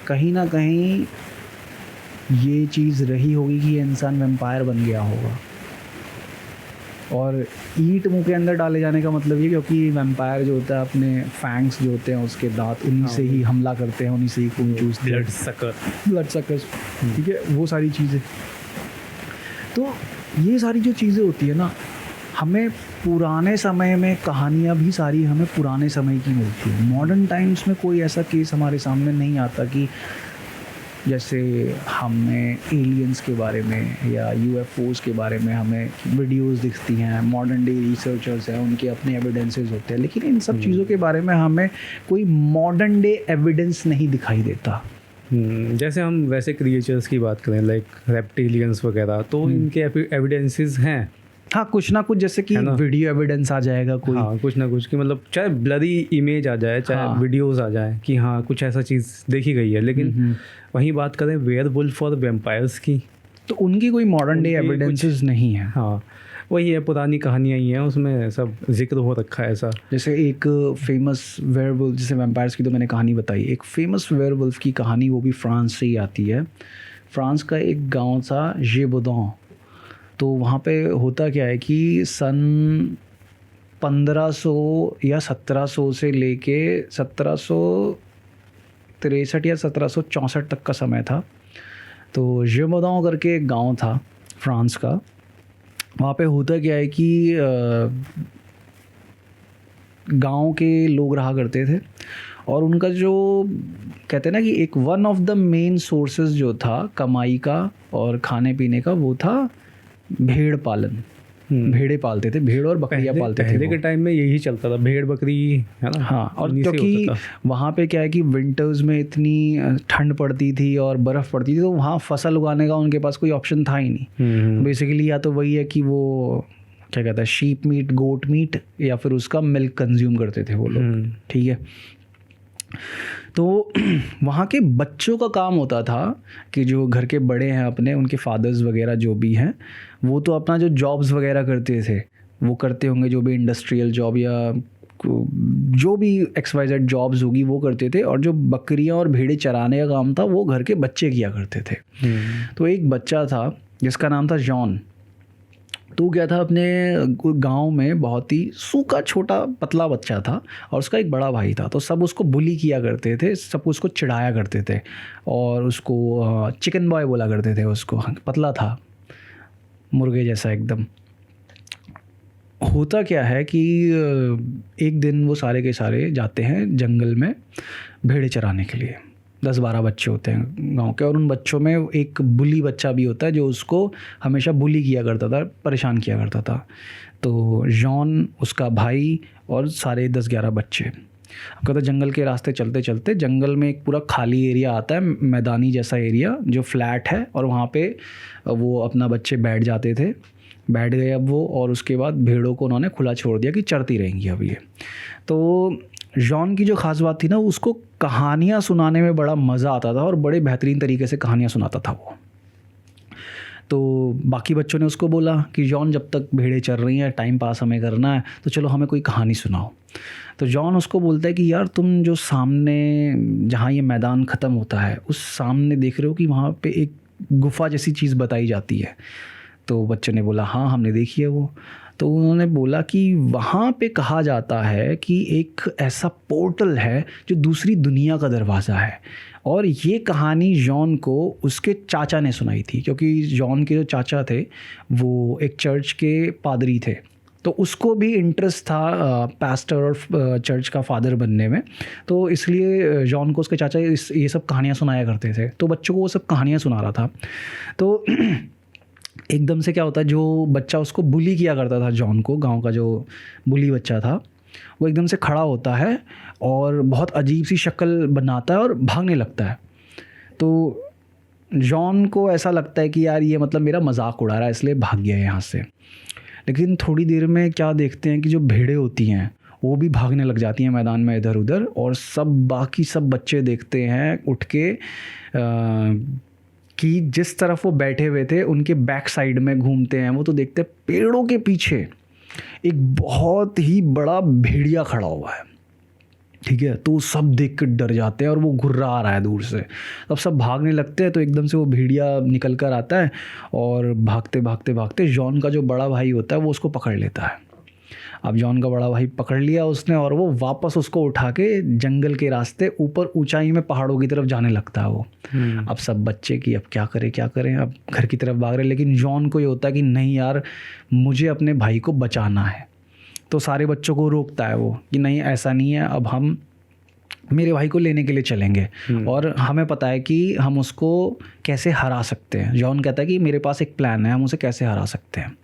कहीं ना कहीं ये चीज़ रही होगी कि ये इंसान वैम्पायर बन गया होगा। और ईंट मुंह के अंदर डाले जाने का मतलब ये, क्योंकि वैम्पायर जो होता है अपने फैंग्स जो होते हैं उसके दांत, उन्हीं से ही हमला करते हैं, उन्हीं से ही खून चूसते हैं, ब्लड सकर्स, ठीक है, वो सारी चीज़ें। तो ये सारी जो चीज़ें होती है ना, हमें पुराने समय में कहानियाँ भी सारी हमें पुराने समय की मिलती है। मॉडर्न टाइम्स में कोई ऐसा केस हमारे सामने नहीं आता कि जैसे हमें एलियंस के बारे में या यूएफओज़ के बारे में हमें वीडियोस दिखती हैं, मॉडर्न डे रिसर्चर्स हैं, उनके अपने एविडेंसेस होते हैं, लेकिन इन सब चीज़ों के बारे में हमें कोई मॉडर्न डे एविडेंस नहीं दिखाई देता। जैसे हम वैसे क्रिएचर्स की बात करें लाइक रेप्टिलियंस वगैरह, तो इनके एविडेंसेस हैं, हाँ, कुछ ना कुछ, जैसे कि वीडियो एविडेंस आ जाएगा कोई, हाँ, कुछ ना कुछ कि मतलब चाहे ब्लरी इमेज आ जाए, चाहे वीडियोस आ जाए कि हाँ कुछ ऐसा चीज़ देखी गई है। लेकिन वहीं बात करें वेयरवुल्फ और वैम्पायर्स की, तो उनकी कोई मॉडर्न डे एविडेंसेस नहीं है। हाँ, वही है, पुरानी कहानियाँ ही हैं, उसमें सब जिक्र हो रखा है ऐसा। जैसे एक फेमस वेयरवुल्फ, जैसे वैम्पायर्स की तो मैंने कहानी बताई, एक फेमस वेयरवुल्फ की कहानी वो भी फ्रांस से ही आती है। फ्रांस का एक गांव था गेवौदॉन। तो वहाँ पे होता क्या है कि सन 1500 या 1700 से लेके 1763 या 1764 तक का समय था। तो गेवौदॉन करके एक गांव था फ्रांस का। वहाँ पे होता क्या है कि गांव के लोग रहा करते थे, और उनका जो कहते हैं ना कि एक one of the main sources जो था कमाई का और खाने पीने का, वो था भेड़ पालन। भेड़े पालते थे, भेड़ और बकरियां पालते थे। पहले के टाइम में यही चलता था, भेड़ बकरी, है ना। हाँ, और क्योंकि वहाँ पे क्या है कि विंटर्स में इतनी ठंड पड़ती थी और बर्फ़ पड़ती थी, तो वहाँ फसल उगाने का उनके पास कोई ऑप्शन था ही नहीं। बेसिकली या तो वही है कि वो क्या कहता है, शीप मीट, गोट मीट, या फिर उसका मिल्क कंज्यूम करते थे वो लोग, ठीक है। तो वहाँ के बच्चों का काम होता था कि जो घर के बड़े हैं अपने, उनके फादर्स वगैरह जो भी हैं, वो तो अपना जो जॉब्स वगैरह करते थे वो करते होंगे, जो भी इंडस्ट्रियल जॉब या जो भी XYZ जॉब्स होगी वो करते थे, और जो बकरियां और भेड़े चराने का काम था वो घर के बच्चे किया करते थे। तो एक बच्चा था जिसका नाम था जॉन। तो क्या था, अपने गांव में बहुत ही सूखा छोटा पतला बच्चा था, और उसका एक बड़ा भाई था। तो सब उसको बुली किया करते थे, सब उसको चिढ़ाया करते थे, और उसको चिकन बॉय बोला करते थे। उसको पतला था, मुर्गे जैसा एकदम। होता क्या है कि एक दिन वो सारे के सारे जाते हैं जंगल में भेड़े चराने के लिए। 10-12 बच्चे होते हैं गांव के, और उन बच्चों में एक बुली बच्चा भी होता है जो उसको हमेशा बुली किया करता था, परेशान किया करता था। तो जॉन, उसका भाई और सारे 10-11 बच्चे, अब कहते जंगल के रास्ते चलते चलते जंगल में एक पूरा खाली एरिया आता है, मैदानी जैसा एरिया जो फ्लैट है, और वहाँ पे वो अपना बच्चे बैठ जाते थे बैठ गए अब वो, और उसके बाद भेड़ों को उन्होंने खुला छोड़ दिया कि चरती रहेंगी अब ये। तो जॉन की जो ख़ास बात थी ना, उसको कहानियाँ सुनाने में बड़ा मज़ा आता था और बड़े बेहतरीन तरीके से कहानियाँ सुनाता था वो। तो बाकी बच्चों ने उसको बोला कि जॉन, जब तक भेड़ें चर रही हैं, टाइम पास हमें करना है, तो चलो हमें कोई कहानी सुनाओ। तो जॉन उसको बोलता है कि यार तुम जो सामने, जहाँ ये मैदान ख़त्म होता है, उस सामने देख रहे हो कि वहाँ पे एक गुफ़ा जैसी चीज़ बताई जाती है। तो बच्चे ने बोला हाँ हमने देखी है वो। तो उन्होंने बोला कि वहाँ पे कहा जाता है कि एक ऐसा पोर्टल है जो दूसरी दुनिया का दरवाज़ा है। और ये कहानी जॉन को उसके चाचा ने सुनाई थी, क्योंकि जॉन के जो चाचा थे वो एक चर्च के पादरी थे, तो उसको भी इंटरेस्ट था पास्टर और चर्च का फादर बनने में। तो इसलिए जॉन को उसके चाचा ये सब कहानियाँ सुनाया करते थे, तो बच्चों को वो सब कहानियाँ सुना रहा था। तो एकदम से क्या होता है, जो बच्चा उसको बुली किया करता था जॉन को, गांव का जो बुली बच्चा था, वो एकदम से खड़ा होता है और बहुत अजीब सी शक्ल बनाता है और भागने लगता है। तो जॉन को ऐसा लगता है कि यार ये मतलब मेरा मजाक उड़ा रहा है, इसलिए भाग गया यहाँ से। लेकिन थोड़ी देर में क्या देखते हैं कि जो भेड़ें होती हैं वो भी भागने लग जाती हैं मैदान में इधर उधर, और बाकी सब बच्चे देखते हैं उठ के कि जिस तरफ वो बैठे हुए थे उनके बैक साइड में घूमते हैं वो, तो देखते हैं पेड़ों के पीछे एक बहुत ही बड़ा भेड़िया खड़ा हुआ है। ठीक है, तो सब देख कर डर जाते हैं और वो घुर्रा आ रहा है दूर से। अब सब भागने लगते हैं, तो एकदम से वो भेड़िया निकल कर आता है और भागते भागते भागते जॉन का जो बड़ा भाई होता है वो उसको पकड़ लेता है। अब जॉन का बड़ा भाई पकड़ लिया उसने, और वो वापस उसको उठा के जंगल के रास्ते ऊपर ऊंचाई में पहाड़ों की तरफ जाने लगता है वो। अब सब बच्चे की अब क्या करें, अब घर की तरफ भाग रहे, लेकिन जॉन को ये होता है कि नहीं यार, मुझे अपने भाई को बचाना है। तो सारे बच्चों को रोकता है वो कि नहीं ऐसा नहीं है, अब हम मेरे भाई को लेने के लिए चलेंगे और हमें पता है कि हम उसको कैसे हरा सकते हैं। जॉन कहता है कि मेरे पास एक प्लान है, हम उसे कैसे हरा सकते हैं।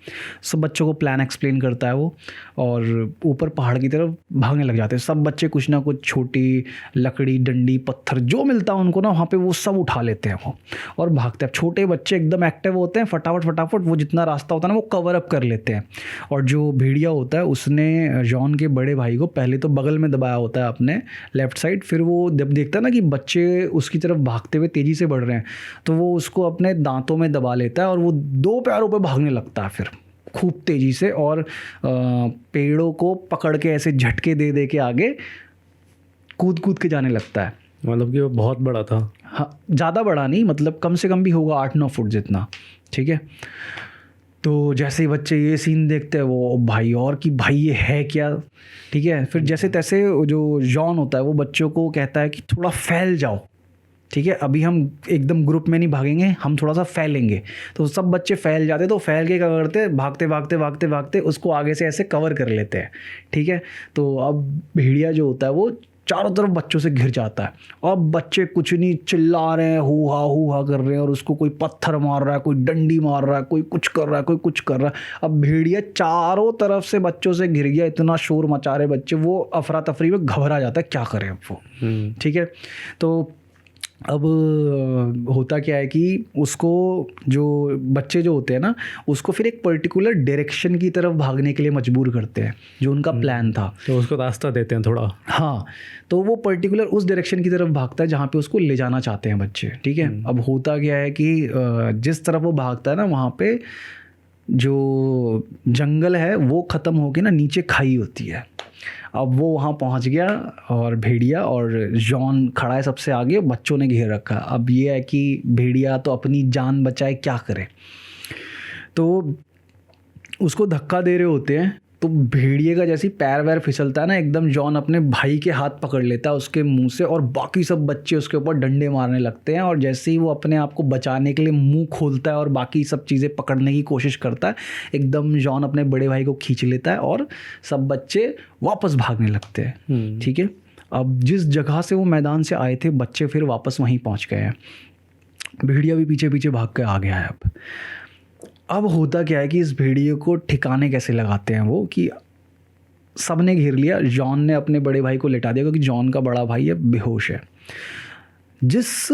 सब बच्चों को प्लान एक्सप्लेन करता है वो, और ऊपर पहाड़ की तरफ भागने लग जाते हैं सब बच्चे। कुछ ना कुछ छोटी लकड़ी, डंडी, पत्थर जो मिलता है उनको ना वहाँ पे वो सब उठा लेते हैं वो और भागते हैं। छोटे बच्चे एकदम एक्टिव होते हैं, फटाफट वो जितना रास्ता होता है ना वो कवर अप कर लेते हैं। और जो भेड़िया होता है उसने जॉन के बड़े भाई को पहले तो बगल में दबाया होता है अपने लेफ्ट साइड, फिर वो जब देखता है ना कि बच्चे उसकी तरफ भागते हुए तेज़ी से बढ़ रहे हैं तो वो उसको अपने दांतों में दबा लेता है और वो 2 पैरों पे भागने लगता है फिर खूब तेज़ी से, और पेड़ों को पकड़ के ऐसे झटके दे दे के आगे कूद के जाने लगता है। मतलब कि वो बहुत बड़ा था। हाँ, ज़्यादा बड़ा नहीं, मतलब कम से कम भी होगा 8-9 फुट जितना। ठीक है, तो जैसे ही बच्चे ये सीन देखते हैं वो भाई और कि भाई ये है क्या। ठीक है, फिर जैसे तैसे जो जॉन होता है वो बच्चों को कहता है कि थोड़ा फैल जाओ। ठीक है, अभी हम एकदम ग्रुप में नहीं भागेंगे, हम थोड़ा सा फैलेंगे। तो सब बच्चे फैल जाते, तो फैल के क्या करते, भागते उसको आगे से ऐसे कवर कर लेते हैं। ठीक है, तो अब भेड़िया जो होता है वो चारों तरफ बच्चों से घिर जाता है। अब बच्चे कुछ नहीं चिल्ला रहे हैं, हू हा कर रहे हैं, और उसको कोई पत्थर मार रहा है, कोई डंडी मार रहा है, कोई कुछ कर रहा है, कोई कुछ कर रहा है। अब भेड़िया चारों तरफ से बच्चों से घिर गया, इतना शोर मचा रहे बच्चे, वो अफरा तफरी में घबरा जाता है, क्या करें अब वो। ठीक है, तो अब होता क्या है कि उसको जो बच्चे जो होते हैं ना उसको फिर एक पर्टिकुलर डायरेक्शन की तरफ भागने के लिए मजबूर करते हैं, जो उनका प्लान था। तो उसको रास्ता देते हैं थोड़ा। हाँ, तो वो पर्टिकुलर उस डायरेक्शन की तरफ भागता है जहाँ पे उसको ले जाना चाहते हैं बच्चे। ठीक है, अब होता क्या है कि जिस तरफ वो भागता है ना वहाँ पे जो जंगल है वो ख़त्म होके ना नीचे खाई होती है। अब वो वहाँ पहुँच गया और भेड़िया और जॉन खड़ा है सबसे आगे, बच्चों ने घेर रखा। अब ये है कि भेड़िया तो अपनी जान बचाए, क्या करे, तो उसको धक्का दे रहे होते हैं। तो भेड़िए का जैसे पैर वैर फिसलता है ना, एकदम जॉन अपने भाई के हाथ पकड़ लेता है उसके मुंह से, और बाकी सब बच्चे उसके ऊपर डंडे मारने लगते हैं। और जैसे ही वो अपने आप को बचाने के लिए मुंह खोलता है और बाकी सब चीज़ें पकड़ने की कोशिश करता है, एकदम जॉन अपने बड़े भाई को खींच लेता है और सब बच्चे वापस भागने लगते हैं। ठीक है, अब जिस जगह से वो मैदान से आए थे बच्चे फिर वापस वहीं पहुँच गए हैं। भेड़िया भी पीछे पीछे भाग के आ गया है। अब होता क्या है कि इस भेड़िए को ठिकाने कैसे लगाते हैं वो, कि सब ने घेर लिया, जॉन ने अपने बड़े भाई को लेटा दिया क्योंकि जॉन का बड़ा भाई है बेहोश है। जिस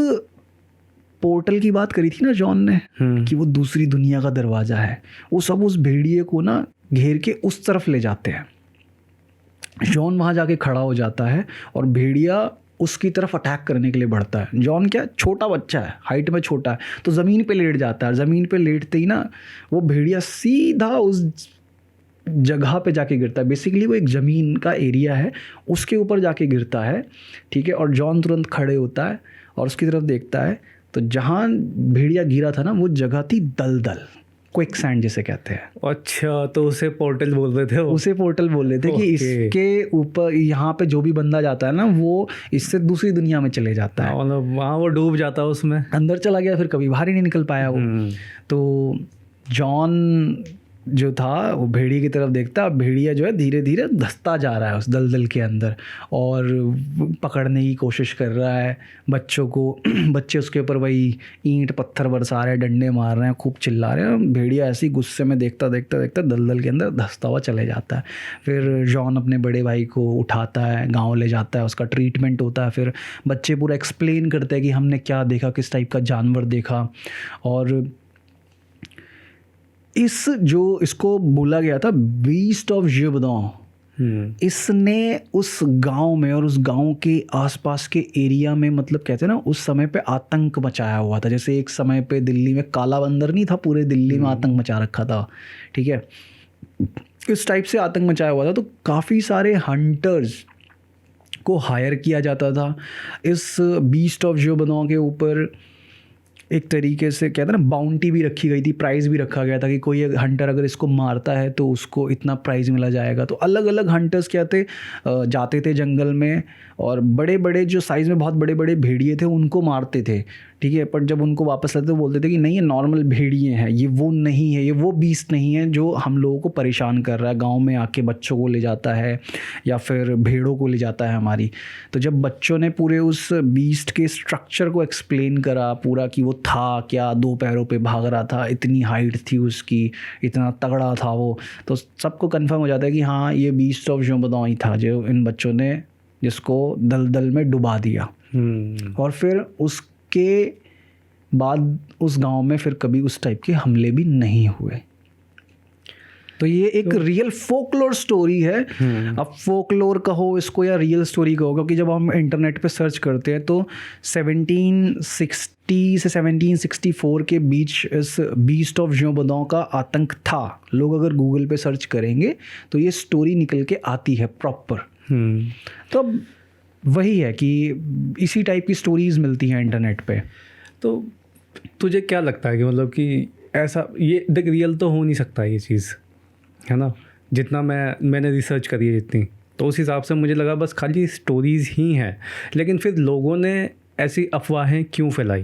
पोर्टल की बात करी थी ना जॉन ने कि वो दूसरी दुनिया का दरवाज़ा है, वो सब उस भेड़िए को ना घेर के उस तरफ ले जाते हैं। जॉन वहाँ जाके खड़ा हो जाता है और भेड़िया उसकी तरफ अटैक करने के लिए बढ़ता है। जॉन क्या छोटा बच्चा है, हाइट में छोटा है, तो ज़मीन पे लेट जाता है। ज़मीन पे लेटते ही ना वो भेड़िया सीधा उस जगह पे जाके गिरता है। बेसिकली वो एक ज़मीन का एरिया है, उसके ऊपर जाके गिरता है, ठीक है। और जॉन तुरंत खड़े होता है और उसकी तरफ देखता है, तो जहाँ भेड़िया गिरा था ना वो जगह थी दलदल, क्विक सैंड जिसे कहते हैं। अच्छा, तो उसे पोर्टल बोल रहे थे वो? उसे पोर्टल बोल रहे थे कि इसके ऊपर यहाँ पे जो भी बंदा जाता है ना वो इससे दूसरी दुनिया में चले जाता है। मतलब वहाँ वो डूब जाता है, उसमें अंदर चला गया, फिर कभी बाहर ही नहीं निकल पाया वो। तो जॉन जो था वो भेड़िए की तरफ देखता, भेड़िया जो है धीरे धीरे धंसता जा रहा है उस दलदल के अंदर और पकड़ने की कोशिश कर रहा है बच्चों को। बच्चे उसके ऊपर वही ईंट पत्थर बरसा रहे हैं, डंडे मार रहे हैं, खूब चिल्ला रहे हैं। भेड़िया ऐसे ही गुस्से में देखता देखता देखता दलदल के अंदर धंसता हुआ चले जाता है। फिर जॉन अपने बड़े भाई को उठाता है, गाँव ले जाता है, उसका ट्रीटमेंट होता है। फिर बच्चे पूरा एक्सप्लेन करते हैं कि हमने क्या देखा, किस टाइप का जानवर देखा। और इसको बोला गया था बीस्ट ऑफ जीवदान। इसने उस गांव में और उस गांव के आसपास के एरिया में, मतलब कहते हैं ना उस समय पे आतंक मचाया हुआ था। जैसे एक समय पे दिल्ली में काला बंदर नहीं था, पूरे दिल्ली में आतंक मचा रखा था, ठीक है। इस टाइप से आतंक मचाया हुआ था। तो काफ़ी सारे हंटर्स को हायर किया जाता था इस बीस्ट ऑफ जीवदान के ऊपर। एक तरीके से कहते हैं ना बाउंटी भी रखी गई थी, प्राइज़ भी रखा गया था कि कोई हंटर अगर इसको मारता है तो उसको इतना प्राइज़ मिला जाएगा। तो अलग अलग हंटर्स क्या थे, जाते थे जंगल में और बड़े बड़े जो साइज़ में बहुत बड़े बड़े भेड़िए थे उनको मारते थे, ठीक है। पर जब उनको वापस लाते तो बोलते थे कि नहीं ये नॉर्मल भेड़िए हैं, ये वो नहीं है, ये वो बीस्ट नहीं है जो हम लोगों को परेशान कर रहा है, गांव में आके बच्चों को ले जाता है या फिर भेड़ों को ले जाता है हमारी। तो जब बच्चों ने पूरे उस बीस्ट के स्ट्रक्चर को एक्सप्लेन करा पूरा कि वो था क्या, 2 पैरों पे भाग रहा था, इतनी हाइट थी उसकी, इतना तगड़ा था वो, तो सबको कंफर्म हो जाता है कि हाँ ये बीस्ट ऑफ जीवदान ही था जो इन बच्चों ने जिसको दलदल में डुबा दिया। और फिर उसके बाद उस गांव में फिर कभी उस टाइप के हमले भी नहीं हुए। तो ये एक रियल फोकलोर स्टोरी है। अब फोकलोर कहो इसको या रियल स्टोरी कहो, क्योंकि जब हम इंटरनेट पे सर्च करते हैं तो 1760 से 1764 के बीच इस बीस्ट ऑफ जीवदान का आतंक था। लोग अगर गूगल पे सर्च करेंगे तो ये स्टोरी निकल के आती है प्रॉपर। तो वही है कि इसी टाइप की स्टोरीज मिलती हैं इंटरनेट पे। तो तुझे क्या लगता है कि मतलब कि ऐसा ये देख रियल तो हो नहीं सकता ये चीज़, है ना, जितना मैंने रिसर्च करी है जितनी, तो उस हिसाब से मुझे लगा बस खाली स्टोरीज़ ही हैं। लेकिन फिर लोगों ने ऐसी अफवाहें क्यों फैलाई,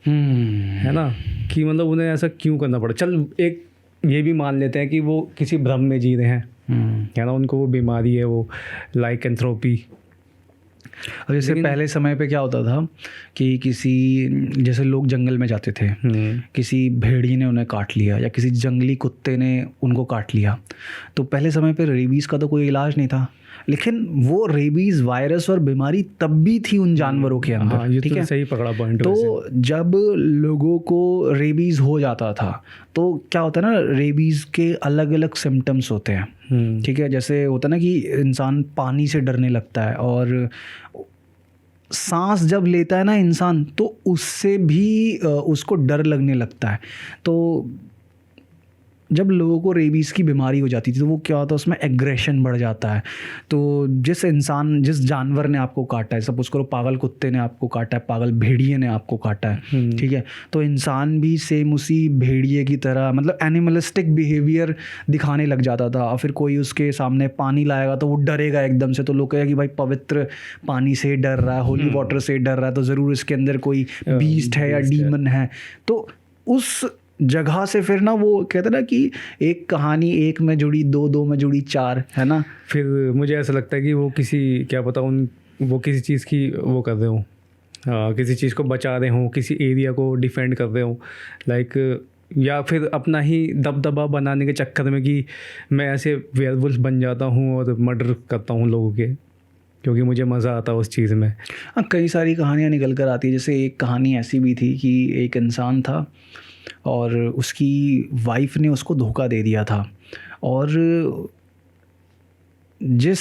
है ना, कि मतलब उन्हें ऐसा क्यों करना पड़ा। चल एक ये भी मान लेते हैं कि वो किसी भ्रम में जी रहे हैं, है ना, उनको वो बीमारी है, वो लाइकेंथ्रोपी। और जैसे पहले समय पे क्या होता था कि किसी जैसे लोग जंगल में जाते थे, किसी भेड़िए ने उन्हें काट लिया या किसी जंगली कुत्ते ने उनको काट लिया, तो पहले समय पे रेबीज़ का तो कोई इलाज नहीं था, लेकिन वो रेबीज़ वायरस और बीमारी तब भी थी उन जानवरों के अंदर, ठीक है। सही पकड़ा पॉइंट। तो जब लोगों को रेबीज़ हो जाता था तो क्या होता है ना, रेबीज़ के अलग अलग सिम्टम्स होते हैं, ठीक है। जैसे होता है ना कि इंसान पानी से डरने लगता है और सांस जब लेता है ना इंसान तो उससे भी उसको डर लगने लगता है। तो जब लोगों को रेबीज़ की बीमारी हो जाती थी तो वो क्या होता है, उसमें एग्रेशन बढ़ जाता है। तो जिस जानवर ने आपको काटा है, सपोज करो पागल कुत्ते ने आपको काटा है, पागल भेड़िए ने आपको काटा है, ठीक है, तो इंसान भी सेम उसी भेड़िए की तरह मतलब एनिमलिस्टिक बिहेवियर दिखाने लग जाता था। और फिर कोई उसके सामने पानी लाएगा तो वो डरेगा एकदम से, तो लोग कहेगा कि भाई पवित्र पानी से डर रहा है, होली वाटर से डर रहा है, तो ज़रूर इसके अंदर कोई बीस्ट है या डीमन है। तो उस जगह से फिर ना वो कहते हैं ना कि एक कहानी एक में जुड़ी दो, दो में जुड़ी चार, है ना। फिर मुझे ऐसा लगता है कि वो किसी क्या पता वो किसी चीज़ की वो कर रहे हो, किसी चीज़ को बचा रहे हों, किसी एरिया को डिफेंड कर रहे हों, लाइक, या फिर अपना ही दबदबा बनाने के चक्कर में कि मैं ऐसे वेयरवुल्फ बन जाता हूँ और मर्डर करता हूँ लोगों के, क्योंकि मुझे मज़ा आता उस चीज़ में। हाँ, कई सारी कहानियाँ निकल कर आती है। जैसे एक कहानी ऐसी भी थी कि एक इंसान था और उसकी वाइफ ने उसको धोखा दे दिया था, और जिस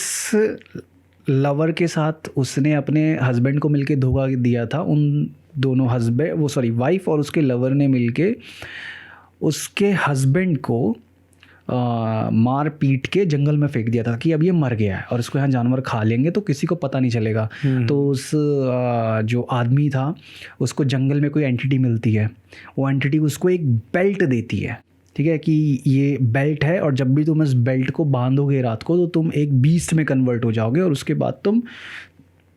लवर के साथ उसने अपने हस्बैंड को मिलके धोखा दिया था, उन दोनों वाइफ और उसके लवर ने मिलके उसके हस्बैंड को मार पीट के जंगल में फेंक दिया था कि अब ये मर गया है और इसको यहाँ जानवर खा लेंगे तो किसी को पता नहीं चलेगा। तो उस जो आदमी था उसको जंगल में कोई एंटिटी मिलती है, वो एंटिटी उसको एक बेल्ट देती है, ठीक है, कि ये बेल्ट है और जब भी तुम इस बेल्ट को बांधोगे रात को तो तुम एक बीस्ट में कन्वर्ट हो जाओगे और उसके बाद तुम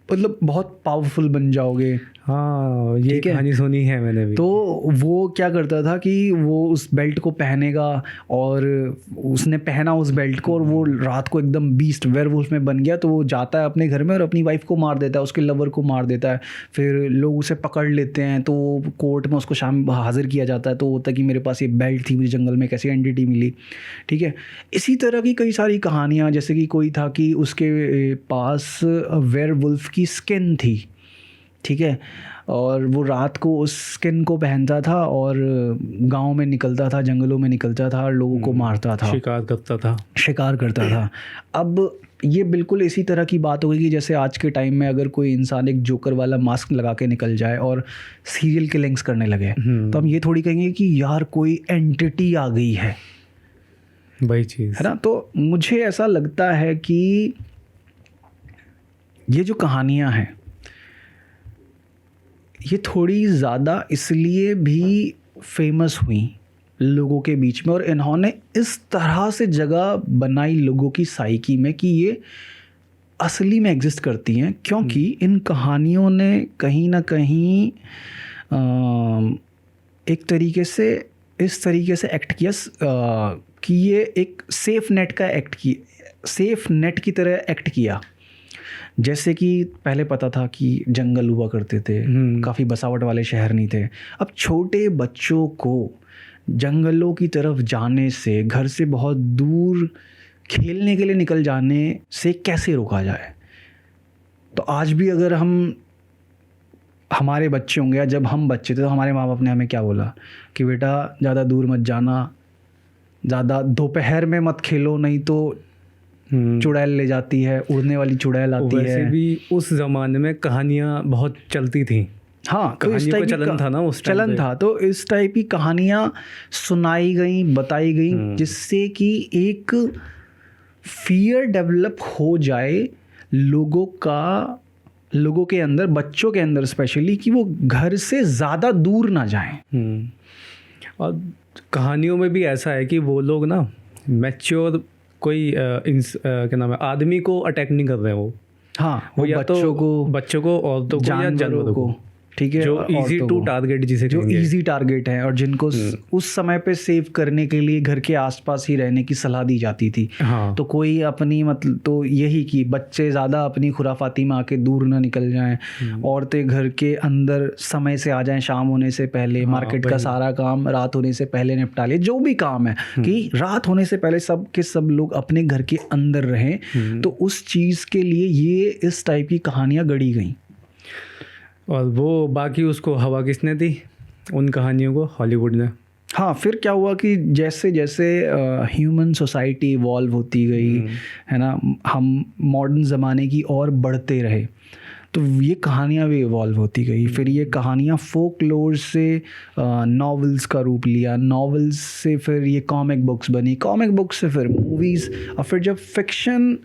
मतलब बहुत पावरफुल बन जाओगे। हाँ, ये कहानी सुनी है मैंने भी। तो वो क्या करता था कि वो उस बेल्ट को पहनेगा और उसने पहना उस बेल्ट को और वो रात को एकदम बीस्ट वेयरवुल्फ में बन गया। तो वो जाता है अपने घर में और अपनी वाइफ को मार देता है, उसके लवर को मार देता है। फिर लोग उसे पकड़ लेते हैं तो कोर्ट में उसको शाम हाजिर किया जाता है। तो होता है कि मेरे पास ये बेल्ट थी, मुझे जंगल में कैसी एंटिटी मिली, ठीक है। इसी तरह की कई सारी कहानियाँ, जैसे कि कोई था कि उसके पास वेयरवुल्फ की स्किन थी, ठीक है, और वो रात को उस स्किन को पहनता था और गांव में निकलता था, जंगलों में निकलता था और लोगों को मारता था, शिकार करता था। अब ये बिल्कुल इसी तरह की बात होगी कि जैसे आज के टाइम में अगर कोई इंसान एक जोकर वाला मास्क लगा के निकल जाए और सीरियल किलिंग्स करने लगे तो हम ये थोड़ी कहेंगे कि यार कोई एंटिटी आ गई है, वही चीज़ है ना। तो मुझे ऐसा लगता है कि ये जो कहानियाँ हैं ये थोड़ी ज़्यादा इसलिए भी फेमस हुई लोगों के बीच में और इन्होंने इस तरह से जगह बनाई लोगों की साइकी में कि ये असली में एग्जिस्ट करती हैं, क्योंकि इन कहानियों ने कहीं ना कहीं एक तरीके से इस तरीके से एक्ट किया कि ये एक सेफ नेट की तरह एक्ट किया। जैसे कि पहले पता था कि जंगल हुआ करते थे, काफ़ी बसावट वाले शहर नहीं थे। अब छोटे बच्चों को जंगलों की तरफ जाने से, घर से बहुत दूर खेलने के लिए निकल जाने से कैसे रोका जाए। तो आज भी अगर हमारे बच्चे होंगे या जब हम बच्चे थे तो हमारे माँ बाप ने हमें क्या बोला कि बेटा ज़्यादा दूर मत जाना, ज़्यादा दोपहर में मत खेलो, नहीं तो चुड़ैल ले जाती है, उड़ने वाली चुड़ैल आती है। वैसे भी उस ज़माने में कहानियाँ बहुत चलती थी। हाँ, तो इस टाइप चलन था ना, उस चलन था। तो इस टाइप की कहानियाँ सुनाई गई, बताई गई, जिससे कि एक फियर डेवलप हो जाए लोगों के अंदर, बच्चों के अंदर स्पेशली, कि वो घर से ज़्यादा दूर ना जाएं। और कहानियों में भी ऐसा है कि वो लोग ना मैच्योर कोई क्या नाम है, आदमी को अटैक नहीं कर रहे हैं वो। हाँ, वो या बच्चों को औरतों को या जानवरों को, ठीक है, जो इजी टू टारगेट, जिसे जो इजी टारगेट है और जिनको उस समय पे सेव करने के लिए घर के आसपास ही रहने की सलाह दी जाती थी। हाँ। तो कोई अपनी मतलब तो यही कि बच्चे ज़्यादा अपनी खुराफाती में आके दूर ना निकल जाएं, औरतें घर के अंदर समय से आ जाएं, शाम होने से पहले, मार्केट का सारा काम रात होने से पहले निपटा ले, जो भी काम है कि रात होने से पहले सब लोग अपने घर के अंदर रहें। तो उस चीज़ के लिए ये इस टाइप की कहानियाँ गढ़ी गई। और वो बाकी उसको हवा किसने दी, उन कहानियों को? हॉलीवुड ने। हाँ, फिर क्या हुआ कि जैसे जैसे ह्यूमन सोसाइटी इवॉल्व होती गई, है ना, हम मॉडर्न ज़माने की और बढ़ते रहे, तो ये कहानियाँ भी इवॉल्व होती गई। फिर ये कहानियाँ फोकलोर से नॉवेल्स का रूप लिया, नॉवेल्स से फिर ये कॉमिक बुक्स बनी, कॉमिक बुक्स से फिर मूवीज़, और फिर जब फिक्शन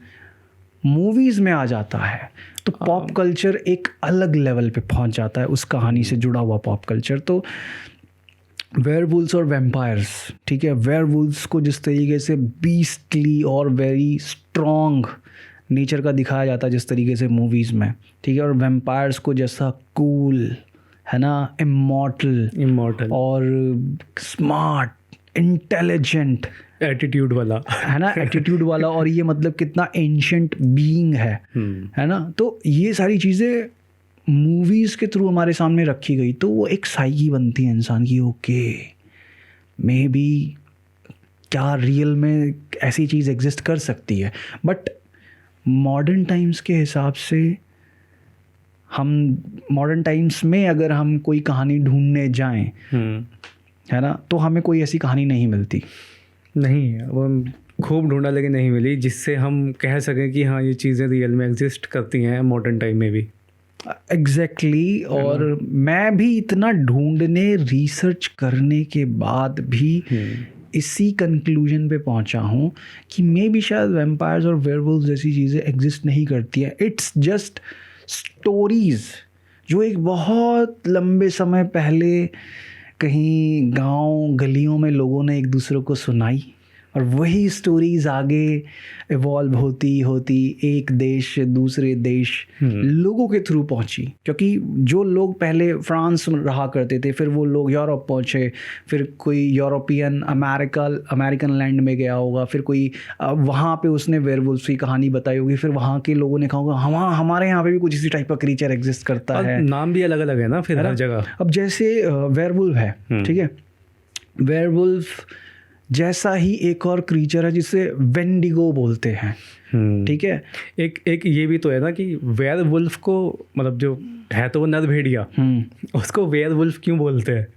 मूवीज़ में आ जाता है तो पॉप कल्चर एक अलग लेवल पे पहुंच जाता है, उस कहानी से जुड़ा हुआ पॉप कल्चर। तो वेयरवुल्व्स और वैम्पायर्स, ठीक है, वेयरवुल्व्स को जिस तरीके से बीस्टली और वेरी स्ट्रॉन्ग नेचर का दिखाया जाता है जिस तरीके से मूवीज़ में, ठीक है, और वैम्पायर्स को जैसा कूल, है ना, इमॉर्टल और स्मार्ट, इंटेलिजेंट, एटीट्यूड वाला, है ना, एटीट्यूड वाला, और ये मतलब कितना एंशिएंट बीइंग है ना। तो ये सारी चीज़ें मूवीज़ के थ्रू हमारे सामने रखी गई, तो वो एक साइकी बनती है इंसान की, ओके मे बी क्या रियल में ऐसी चीज़ एग्जिस्ट कर सकती है। बट मॉडर्न टाइम्स के हिसाब से हम मॉडर्न टाइम्स में अगर हम कोई कहानी ढूंढने जाएं, है ना, तो हमें कोई ऐसी कहानी नहीं मिलती। नहीं, वो खूब ढूंढा लेकिन नहीं मिली जिससे हम कह सकें कि हाँ ये चीज़ें रियल में एग्जिस्ट करती हैं मॉडर्न टाइम में भी। एग्जैक्टली और मैं भी इतना ढूंढने रिसर्च करने के बाद भी इसी कंक्लूजन पे पहुंचा हूँ कि मे भी शायद वैम्पायर्स और वेयरवुल्व्स जैसी चीज़ें एग्जिस्ट नहीं करती हैं। इट्स जस्ट स्टोरीज़ जो एक बहुत लंबे समय पहले कहीं गांव गलियों में लोगों ने एक दूसरे को सुनाई और वही स्टोरीज़ आगे इवॉल्व होती होती एक देश से दूसरे देश लोगों के थ्रू पहुंची। क्योंकि जो लोग पहले फ्रांस रहा करते थे, फिर वो लोग यूरोप पहुंचे, फिर कोई यूरोपियन अमेरिकन लैंड में गया होगा, फिर कोई वहाँ पे उसने वेयरवुल्व्स की कहानी बताई होगी, फिर वहाँ के लोगों ने कहा होगा हमारे यहाँ पे भी कुछ इसी टाइप का क्रीचर एग्जिस्ट करता है। नाम भी अलग अलग है ना फिर हर जगह। अब जैसे वेयरवुल्व है, ठीक है, वेयरवुल्व जैसा ही एक और क्रीचर है जिसे वेंडिगो बोलते हैं, ठीक है। एक ये भी तो है ना कि वेयरवुल्फ को, मतलब जो है तो वो नर भेड़िया, उसको वेयरवुल्फ क्यों बोलते हैं?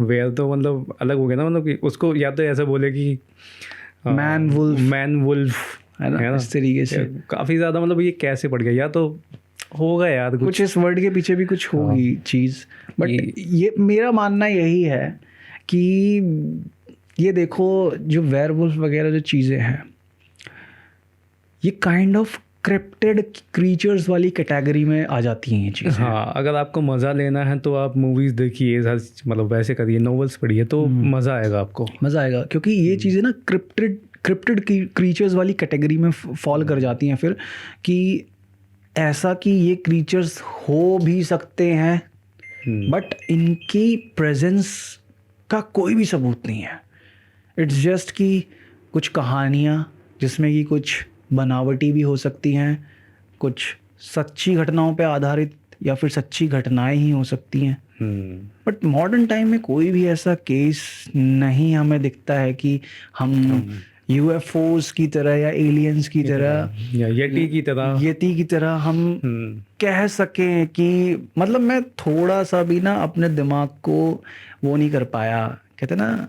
वेयर तो मतलब अलग हो गया ना, मतलब कि उसको या तो ऐसा बोले कि मैन वुल्फ है ना, इस तरीके से काफ़ी ज़्यादा, मतलब ये कैसे पड़ गया, या तो होगा यार कुछ इस वर्ड के पीछे भी कुछ होगी चीज़। बट ये मेरा मानना यही है कि ये देखो जो वेयरवुल्फ वगैरह जो चीज़ें हैं ये काइंड ऑफ क्रिप्टेड क्रीचर्स वाली कैटेगरी में आ जाती हैं ये चीज़ें। हाँ, अगर आपको मज़ा लेना है तो आप मूवीज़ देखिए, मतलब वैसे करिए, नॉवेल्स पढ़िए तो मज़ा आएगा आपको, मज़ा आएगा। क्योंकि ये चीज़ें ना क्रिप्टेड क्रीचर्स वाली कैटेगरी में फॉल कर जाती हैं फिर, कि ऐसा कि ये क्रीचर्स हो भी सकते हैं बट इनकी प्रेजेंस का कोई भी सबूत नहीं है। इट्स जस्ट कि कुछ कहानियाँ जिसमें कि कुछ बनावटी भी हो सकती हैं, कुछ सच्ची घटनाओं पे आधारित या फिर सच्ची घटनाएं ही हो सकती हैं। बट मॉडर्न टाइम में कोई भी ऐसा केस नहीं हमें दिखता है कि हम यूएफओस की तरह या एलियंस की तरह या यति की तरह हम कह सकें कि, मतलब मैं थोड़ा सा भी ना अपने दिमाग को वो नहीं कर पाया, कहते ना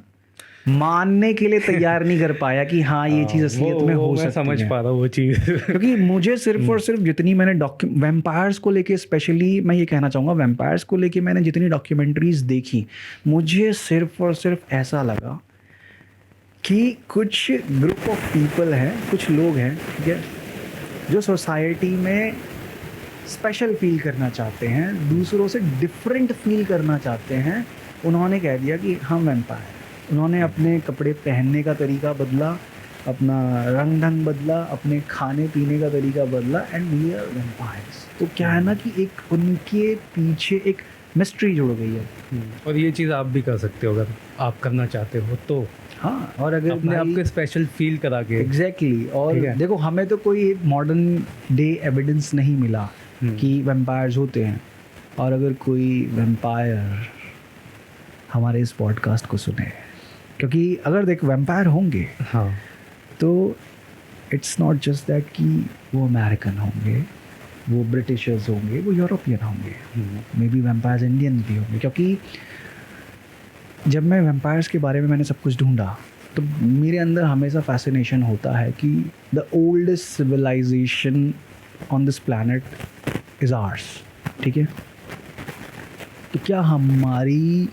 मानने के लिए तैयार नहीं कर पाया कि हाँ ये चीज़ असलियत में हो सकती है। समझ पा रहा हूँ वो चीज़। क्योंकि मुझे सिर्फ और सिर्फ जितनी मैंने वैम्पायर्स को लेके, स्पेशली मैं ये कहना चाहूँगा, वैम्पायर्स को लेके मैंने जितनी डॉक्यूमेंट्रीज देखी, मुझे सिर्फ और सिर्फ ऐसा लगा कि कुछ ग्रुप ऑफ पीपल हैं, कुछ लोग हैं, ठीक है, जो सोसाइटी में स्पेशल फील करना चाहते हैं, दूसरों से डिफरेंट फील करना चाहते हैं। उन्होंने कह दिया कि हम वैम्पायर। उन्होंने अपने कपड़े पहनने का तरीका बदला, अपना रंग ढंग बदला, अपने खाने पीने का तरीका बदला, एंड वी आर वैम्पायर्स। तो क्या है ना कि एक उनके पीछे एक मिस्ट्री जुड़ गई है। और ये चीज़ आप भी कर सकते हो अगर आप करना चाहते हो तो। हाँ, और अगर अपने आपको स्पेशल फील करा के। एग्जैक्टली। और देखो हमें तो कोई मॉडर्न डे एविडेंस नहीं मिला कि वैम्पायर्स होते हैं, और अगर कोई वैम्पायर हमारे इस पॉडकास्ट को सुने, क्योंकि अगर देख वैम्पायर होंगे, हाँ, तो इट्स नॉट जस्ट दैट कि वो अमेरिकन होंगे, वो ब्रिटिशर्स होंगे, वो यूरोपियन होंगे, मे बी वैम्पायर्स इंडियन भी होंगे। क्योंकि जब मैं वैम्पायर्स के बारे में मैंने सब कुछ ढूंढा तो मेरे अंदर हमेशा फैसिनेशन होता है कि the oldest civilization on this planet is ours, ठीक है। तो क्या हमारी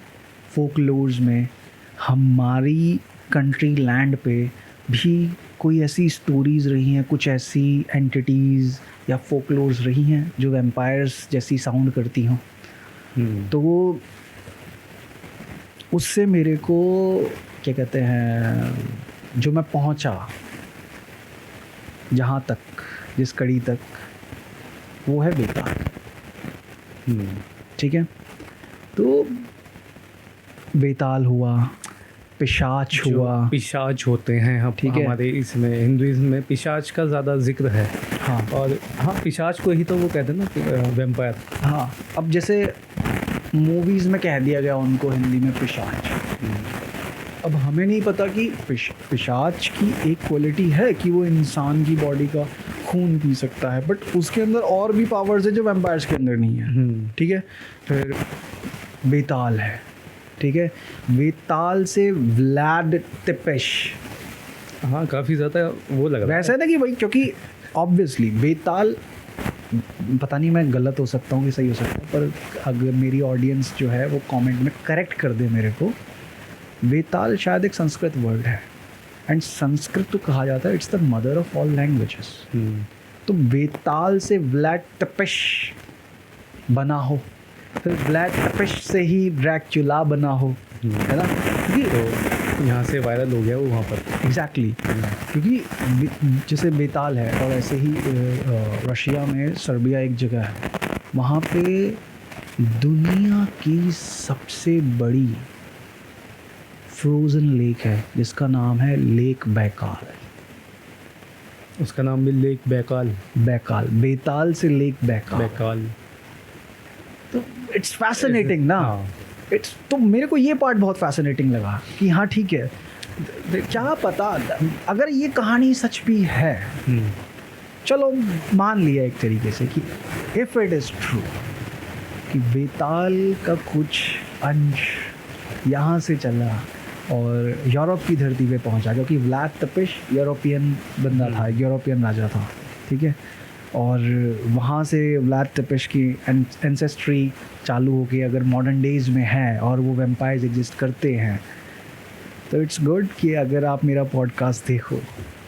फोकलोर्स में, हमारी कंट्री लैंड पे भी कोई ऐसी स्टोरीज़ रही हैं, कुछ ऐसी एंटिटीज़ या फोकलोर्स रही हैं जो वैम्पायर्स जैसी साउंड करती हों? तो वो उससे मेरे को क्या कहते हैं, जो मैं पहुंचा जहाँ तक, जिस कड़ी तक, वो है बेताल। ठीक है, तो बेताल हुआ, पिशाच हुआ। पिशाच होते हैं हम, ठीक है, हमारे इसमें हिंदुइज्म में पिशाच का ज़्यादा जिक्र है। हाँ, और हाँ, पिशाच को ही तो वो कहते हैं ना वैम्पायर। हाँ, अब जैसे मूवीज़ में कह दिया गया उनको हिंदी में पिशाच। अब हमें नहीं पता कि पिशाच की एक क्वालिटी है कि वो इंसान की बॉडी का खून पी सकता है, बट उसके अंदर और भी पावर्स है जो वैम्पायर्स के अंदर नहीं है, ठीक है। फिर बेताल है, ठीक है, बेताल से व्लाड टिपेश। हाँ, काफ़ी ज़्यादा वो लग रहा है। वैसा है ना कि भाई, क्योंकि ऑब्वियसली बेताल, पता नहीं मैं गलत हो सकता हूँ कि सही हो सकता है, पर अगर मेरी ऑडियंस जो है वो कमेंट में करेक्ट कर दे मेरे को, बेताल शायद एक संस्कृत वर्ड है, एंड संस्कृत तो कहा जाता है it's the mother of all languages. तो बेताल से व्लाड टिपेश बना हो, फिर व्लाड टिपेश से ही ड्रैकुला बना हो, है ना, क्योंकि तो यहाँ से वायरल हो गया वो वहाँ पर। एग्जैक्टली क्योंकि जैसे बेताल है, और ऐसे ही रशिया में सर्बिया एक जगह है, वहाँ पे दुनिया की सबसे बड़ी फ्रोज़न लेक है जिसका नाम है लेक बैकाल। उसका नाम भी लेक बैकाल। बैकाल, बेताल से लेक बैकाल। बैकाल। तो इट्स फैसिनेटिंग ना। हाँ। इट्स, तो मेरे को ये पार्ट बहुत फैसिनेटिंग लगा कि हाँ ठीक है, क्या पता अगर ये कहानी सच भी है, चलो मान लिया एक तरीके से कि इफ़ इट इज़ ट्रू कि बेताल का कुछ अंश यहाँ से चला और यूरोप की धरती पे पहुँचा, क्योंकि व्लाद टिपेश यूरोपियन बंदा था, यूरोपियन राजा था, ठीक है, और वहाँ से व्लाद टिपेश की एंसेस्ट्री चालू हो के अगर मॉडर्न डेज में है और वो वैम्पायर्स एग्जिस्ट करते हैं, तो इट्स गुड कि अगर आप मेरा पॉडकास्ट देखो,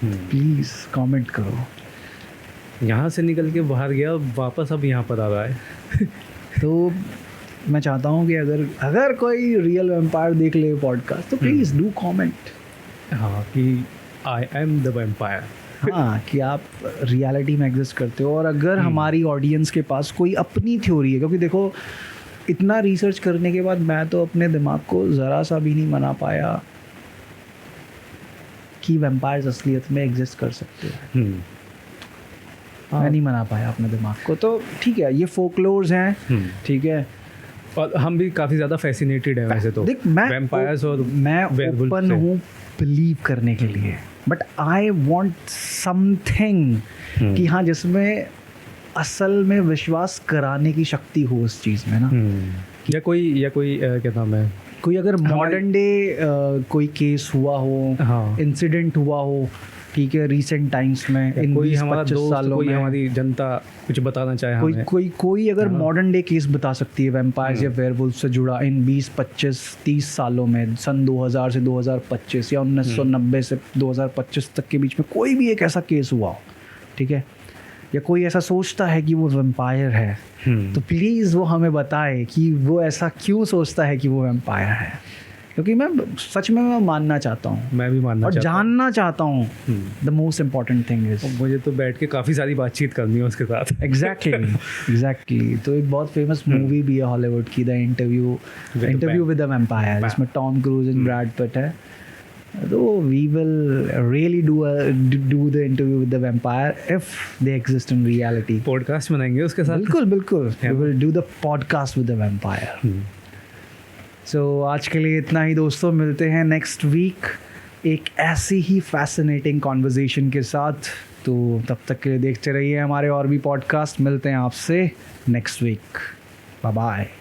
प्लीज़ कमेंट करो। यहाँ से निकल के बाहर गया, वापस अब यहाँ पर आ रहा है। तो मैं चाहता हूँ कि अगर कोई रियल वैम्पायर देख ले पॉडकास्ट, तो प्लीज़ डू कमेंट। हाँ, कि आई एम द वैम्पायर। हाँ, कि आप रियलिटी में एग्जिस्ट करते हो। और अगर हमारी ऑडियंस के पास कोई अपनी थ्योरी है, क्योंकि देखो इतना रिसर्च करने के बाद मैं तो अपने दिमाग को ज़रा सा भी नहीं मना पाया कि वैम्पायर्स असलियत में एग्जिस्ट कर सकते हैं। मैं नहीं मना पाया अपने दिमाग को। तो ठीक है, ये फोकलोर्स हैं, ठीक है, और हम भी काफ़ी ज़्यादा फैसिनेटेड है वैसे तो। देख, मैं वैम्पायर्स और मैं werewolf ओपन से। हूँ बिलीव करने के लिए, बट आई वांट समथिंग कि हाँ जिसमें असल में विश्वास कराने की शक्ति हो उस चीज़ में ना। या कोई क्या नाम है, कोई अगर मॉडर्न डे कोई केस हुआ हो, हाँ, इंसिडेंट हुआ हो, ठीक है, रिसेंट टाइम्स में, इन कोई 20-25 हमारा दोस्त, सालों कोई में हमारी जनता कुछ बताना चाहे कोई हमें। कोई अगर मॉडर्न डे केस बता सकती है वैम्पायर्स या वेयरवुल्फ से जुड़ा इन 20-25-30 सालों में, सन 2000 से 2025 या 1990 से 2025 तक के बीच में कोई भी एक ऐसा केस हुआ हो, ठीक है, या कोई ऐसा सोचता है कि वो वैम्पायर है, तो प्लीज़ वो हमें बताए कि वो ऐसा क्यों सोचता है कि वो वैम्पायर है। क्योंकि मैं सच में मैं मानना चाहता हूँ, मैं भी मानना और चाहता हूँ। जानना चाहता हूँ। The most important thing is, मुझे तो बैठ के काफ़ी सारी बातचीत करनी है उसके साथ। एग्जैक्टली। तो एक बहुत फेमस मूवी भी है हॉलीवुड की, the interview with the vampire, जिसमें Tom Cruise and Brad Pitt है। तो we will really do the interview with the vampire if they exist in reality. Podcast बनाएंगे उसके साथ। बिल्कुल we will do the podcast with the vampire. So आज के लिए इतना ही दोस्तों, मिलते हैं नेक्स्ट वीक एक ऐसी ही फैसिनेटिंग कॉन्वर्जेशन के साथ। तो तब तक के लिए देखते रहिए हमारे और भी पॉडकास्ट। मिलते हैं आपसे नेक्स्ट वीक। Bye bye.